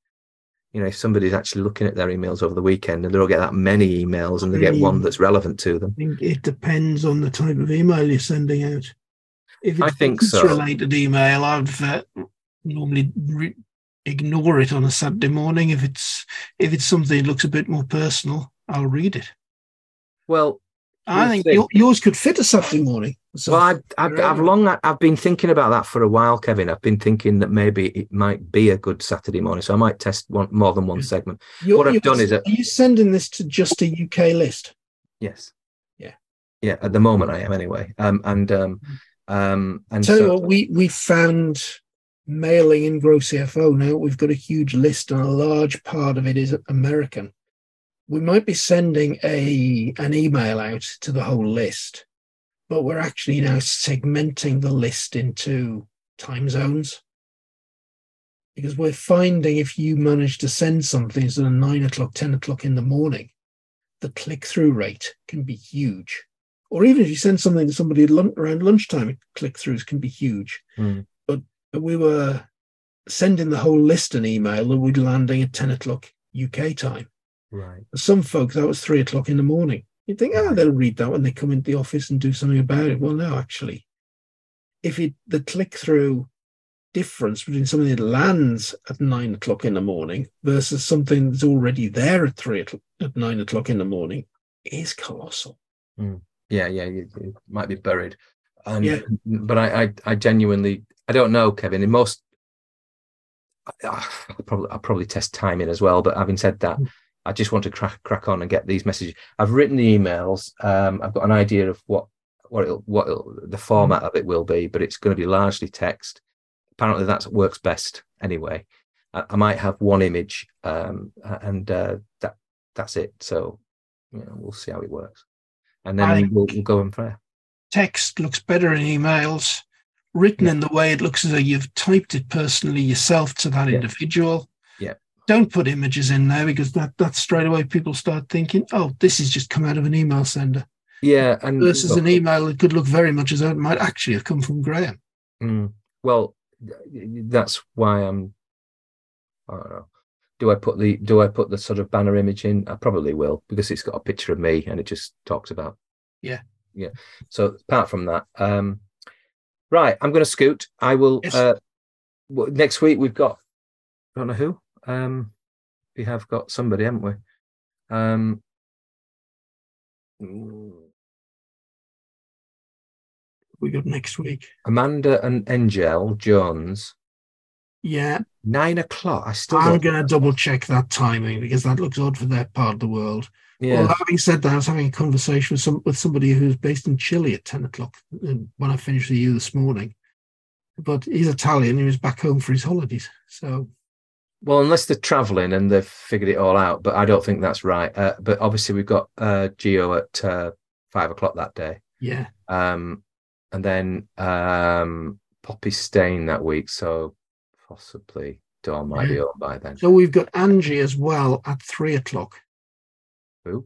A: You know, if somebody's actually looking at their emails over the weekend and they don't get that many emails and they get one that's relevant to them.
B: I think it depends on the type of email you're sending out. If it's
A: a
B: related email, I'd normally ignore it on a Saturday morning. If it's something that looks a bit more personal, I'll read it.
A: Well,
B: I think yours could fit a Saturday morning. So
A: well, I've been thinking about that for a while, Kevin. I've been thinking that maybe it might be a good Saturday morning, so I might test more than one segment. What I've done is,
B: are you sending this to just a UK list?
A: Yes.
B: Yeah.
A: Yeah. At the moment, I am anyway. And
B: tell you what, we found mailing in Grow CFO now. We've got a huge list, and a large part of it is American. We might be sending an email out to the whole list, but we're actually now segmenting the list into time zones, because we're finding if you manage to send something at 9 o'clock, 10 o'clock in the morning, the click-through rate can be huge. Or even if you send something to somebody around lunchtime, click-throughs can be huge. But we were sending the whole list an email that would be landing at 10 o'clock UK time.
A: Right.
B: For some folks, that was 3 o'clock in the morning. You'd think, they'll read that when they come into the office and do something about it. Well, no, actually, the click-through difference between something that lands at 9 o'clock in the morning versus something that's already there at 9 o'clock in the morning is colossal.
A: Yeah, you might be buried. But I genuinely, I don't know, Kevin. In most, I'll probably test timing as well. But having said that, I just want to crack on and get these messages. I've written the emails. I've got an idea of what the format of it will be, but it's going to be largely text. Apparently, that works best anyway. I might have one image, and that's it. So, we'll see how it works, and then we'll go in there.
B: Text looks better in emails. Written in the way it looks as though you've typed it personally yourself to that individual.
A: Yeah.
B: Don't put images in there, because that straight away people start thinking, this has just come out of an email sender.
A: Yeah, and
B: versus an email that could look very much as though it might actually have come from Graham.
A: Well, that's why I don't know. Do I put the sort of banner image in? I probably will, because it's got a picture of me and it just talks about. Yeah. So apart from that, right, I'm going to scoot. I will. Yes. Next week we've got, I don't know who. We have got somebody, haven't we?
B: We got next week
A: Amanda and Angel Jones.
B: Yeah.
A: 9 o'clock.
B: I'm going to double check that timing, because that looks odd for their part of the world.
A: Yeah.
B: Well, having said that, I was having a conversation with somebody who's based in Chile at 10 o'clock when I finished with you this morning. But he's Italian. He was back home for his holidays. So,
A: well, unless they're traveling and they've figured it all out, but I don't think that's right. But obviously, we've got Gio at 5 o'clock that day.
B: Yeah.
A: And then Poppy's staying that week, so possibly Dawn might be on by then.
B: So we've got Angie as well at 3 o'clock.
A: Who?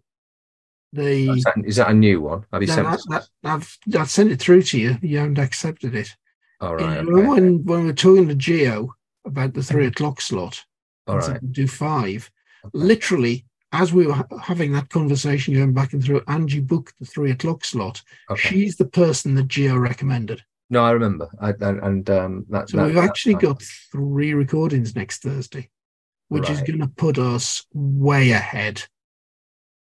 A: Is that a new one? Have you sent it?
B: I've sent it through to you. You haven't accepted it.
A: All right. Okay.
B: When we were talking to Gio about the 3 o'clock slot,
A: all right,
B: do 5. Okay. Literally, as we were having that conversation going back and through, Angie booked the 3 o'clock slot. Okay. She's the person that Gio recommended.
A: No, I remember.
B: So we've actually got 3 recordings next Thursday, which is going to put us way ahead.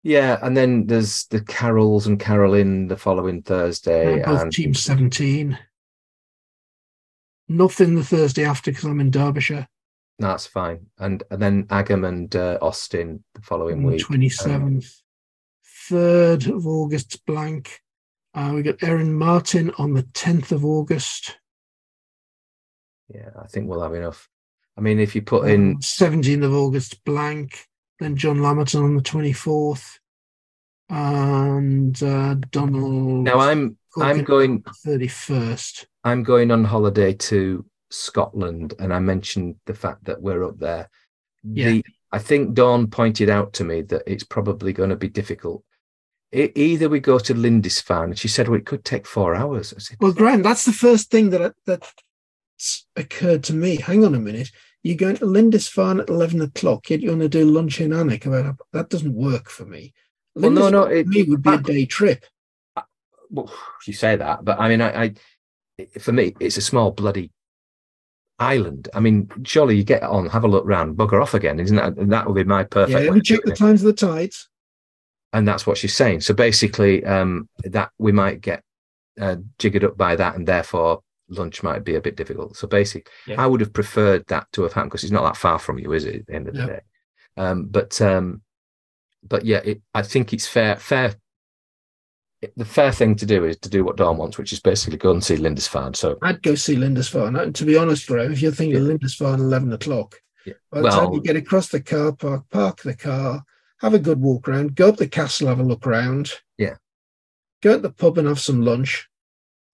A: Yeah, and then there's the Carols and Carolyn the following Thursday.
B: Both
A: and
B: Team 17. Nothing the Thursday after because I'm in Derbyshire.
A: That's fine. And then Agam and Austin the following week.
B: 27th. 3rd of August, blank. We got Erin Martin on the 10th of August.
A: Yeah, I think we'll have enough. I mean, if you put in
B: 17th of August, blank. Then John Lamerton on the 24th. And Donald.
A: Now I'm going
B: 31st.
A: I'm going on holiday to Scotland, and I mentioned the fact that we're up there.
B: Yeah.
A: I think Dawn pointed out to me that it's probably going to be difficult. Either we go to Lindisfarne, and she said, well, it could take 4 hours. I said,
B: well, Graham, that's the first thing that occurred to me. Hang on a minute. You're going to Lindisfarne at 11 o'clock, yet you're going to do lunch in Alnwick. That doesn't work for me.
A: Well, no,
B: it would be a day trip.
A: Well, you say that, but I mean, for me, it's a small bloody island. I mean, surely you get on, have a look round, bugger off again, isn't that? And that would be my perfect.
B: Yeah, we check the times of the tides.
A: And that's what she's saying. So basically, that we might get jiggered up by that, and therefore lunch might be a bit difficult. So basically, I would have preferred that to have happened because it's not that far from you, is it? At the end of the day. But yeah, I think it's fair. The fair thing to do is to do what Dawn wants, which is basically go and see Lindisfarne. So
B: I'd go see Lindisfarne. And to be honest, Graham, if you're thinking Lindisfarne 11 o'clock, by the time you get across the car park, park the car, have a good walk around, go up the castle, have a look around.
A: Yeah.
B: Go to the pub and have some lunch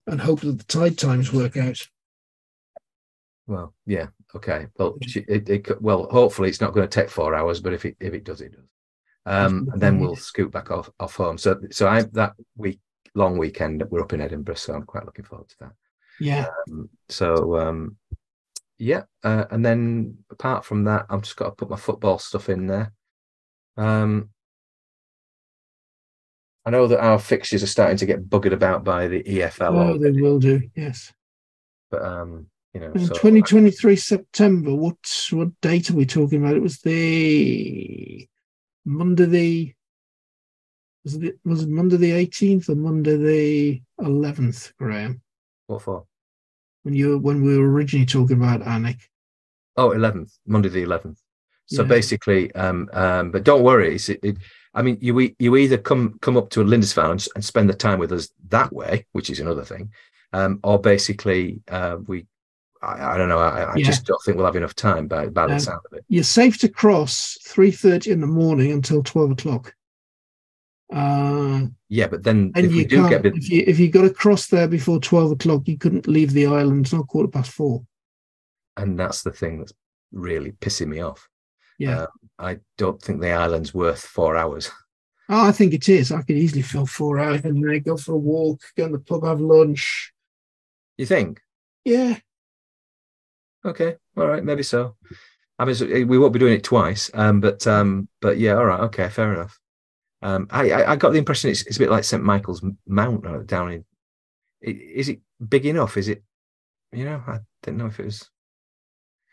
B: and hope that the tide times work out.
A: Well, yeah. Okay. Well, hopefully it's not going to take 4 hours, but if it does, it does. And then we'll scoot back off home. So that long weekend we're up in Edinburgh, so I'm quite looking forward to that.
B: Yeah.
A: And then apart from that, I've just got to put my football stuff in there. I know that our fixtures are starting to get buggered about by the EFL.
B: Oh, they will do, yes.
A: But in
B: 2023 September, what date are we talking about? It was the Monday was it Monday the 18th or Monday the 11th, Graham?
A: What for?
B: When we were originally talking about Alnwick.
A: Oh, 11th, Monday the 11th. So basically, but don't worry. I mean, you either come up to a Lindisfarne and spend the time with us that way, which is another thing, or basically I don't know. I just don't think we'll have enough time by the sound of it.
B: You're safe to cross 3:30 in the morning until 12 o'clock.
A: But then
B: and if you got to cross there before 12 o'clock, you couldn't leave the island until 4:15.
A: And that's the thing that's really pissing me off.
B: Yeah.
A: I don't think the island's worth 4 hours.
B: Oh, I think it is. I could easily fill 4 hours and then go for a walk, go in the pub, have lunch.
A: You think?
B: Yeah.
A: Okay. All right. Maybe so. I mean, we won't be doing it twice. But yeah. All right. Okay. Fair enough. I got the impression it's a bit like St. Michael's Mount down in. Is it big enough? Is it? I didn't know if it was.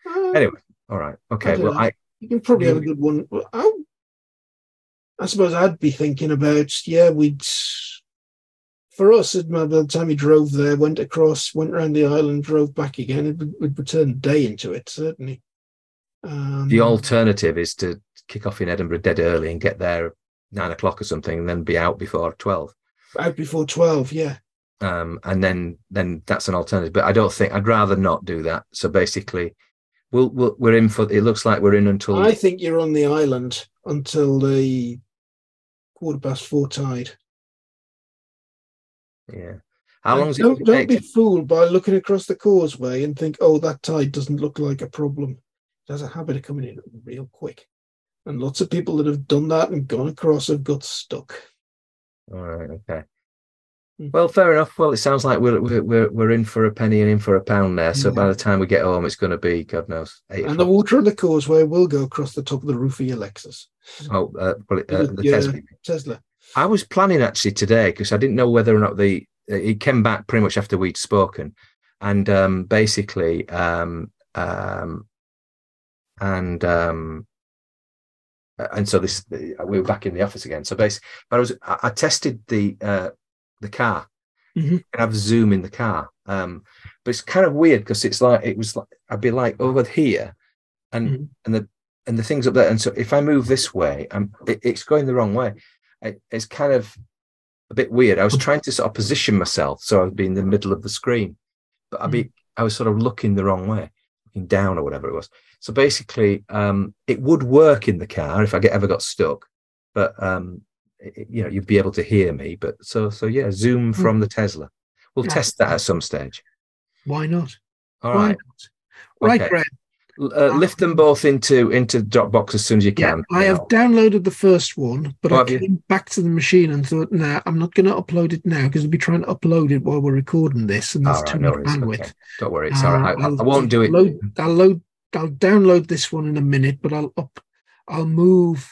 A: Anyway. All right. Okay. Well,
B: you can probably have a good one. I suppose I'd be thinking about, for us, by the time we drove there, went across, went around the island, drove back again, we'd return a day into it, certainly.
A: The alternative is to kick off in Edinburgh dead early and get there at 9 o'clock or something, and then be out before 12.
B: Out before 12, yeah.
A: And then that's an alternative. But I'd rather not do that. So basically, we're in for. It looks like we're in until.
B: I think you're on the island until the 4:15 tide.
A: Yeah. How long?
B: Don't be fooled by looking across the causeway and think, oh, that tide doesn't look like a problem. It has a habit of coming in real quick, and lots of people that have done that and gone across have got stuck.
A: All right. Okay. Well, fair enough. Well, it sounds like we're in for a penny and in for a pound there. So by the time we get home, it's going to be, God knows, 8 o'clock.
B: And the water on the causeway will go across the top of the roof of your Lexus.
A: Oh, the
B: Tesla.
A: I was planning actually today because I didn't know whether or not the he came back pretty much after we'd spoken, and basically, and so we were back in the office again. So basically, but I tested the car.
B: Mm-hmm.
A: And have zoom in the car, but it's kind of weird because I'd be like over here, and the things up there, and so if I move this way, it's going the wrong way. It's kind of a bit weird. I was trying to sort of position myself so I'd be in the middle of the screen, but I was sort of looking the wrong way, looking down or whatever it was. So basically, it would work in the car if I ever got stuck, but you'd be able to hear me. But so yeah, zoom from the Tesla. We'll test that at some stage.
B: Why not?
A: All right.
B: Right,
A: okay.
B: Graham.
A: Lift them both into Dropbox as soon as you can.
B: I have downloaded the first one, but I came back to the machine and thought, nah, I'm not going to upload it now because we'll be trying to upload it while we're recording this, and there's too much bandwidth. Okay.
A: Don't worry, it's all right. I won't do it.
B: I'll download this one in a minute, but I'll move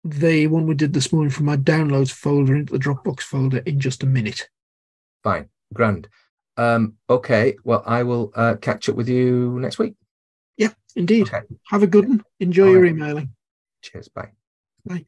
B: the one we did this morning from my downloads folder into the Dropbox folder in just a minute.
A: Fine, grand. Okay, well, I will catch up with you next week.
B: Yeah, indeed. Okay. Have a good one. Enjoy your emailing.
A: Cheers. Bye.
B: Bye.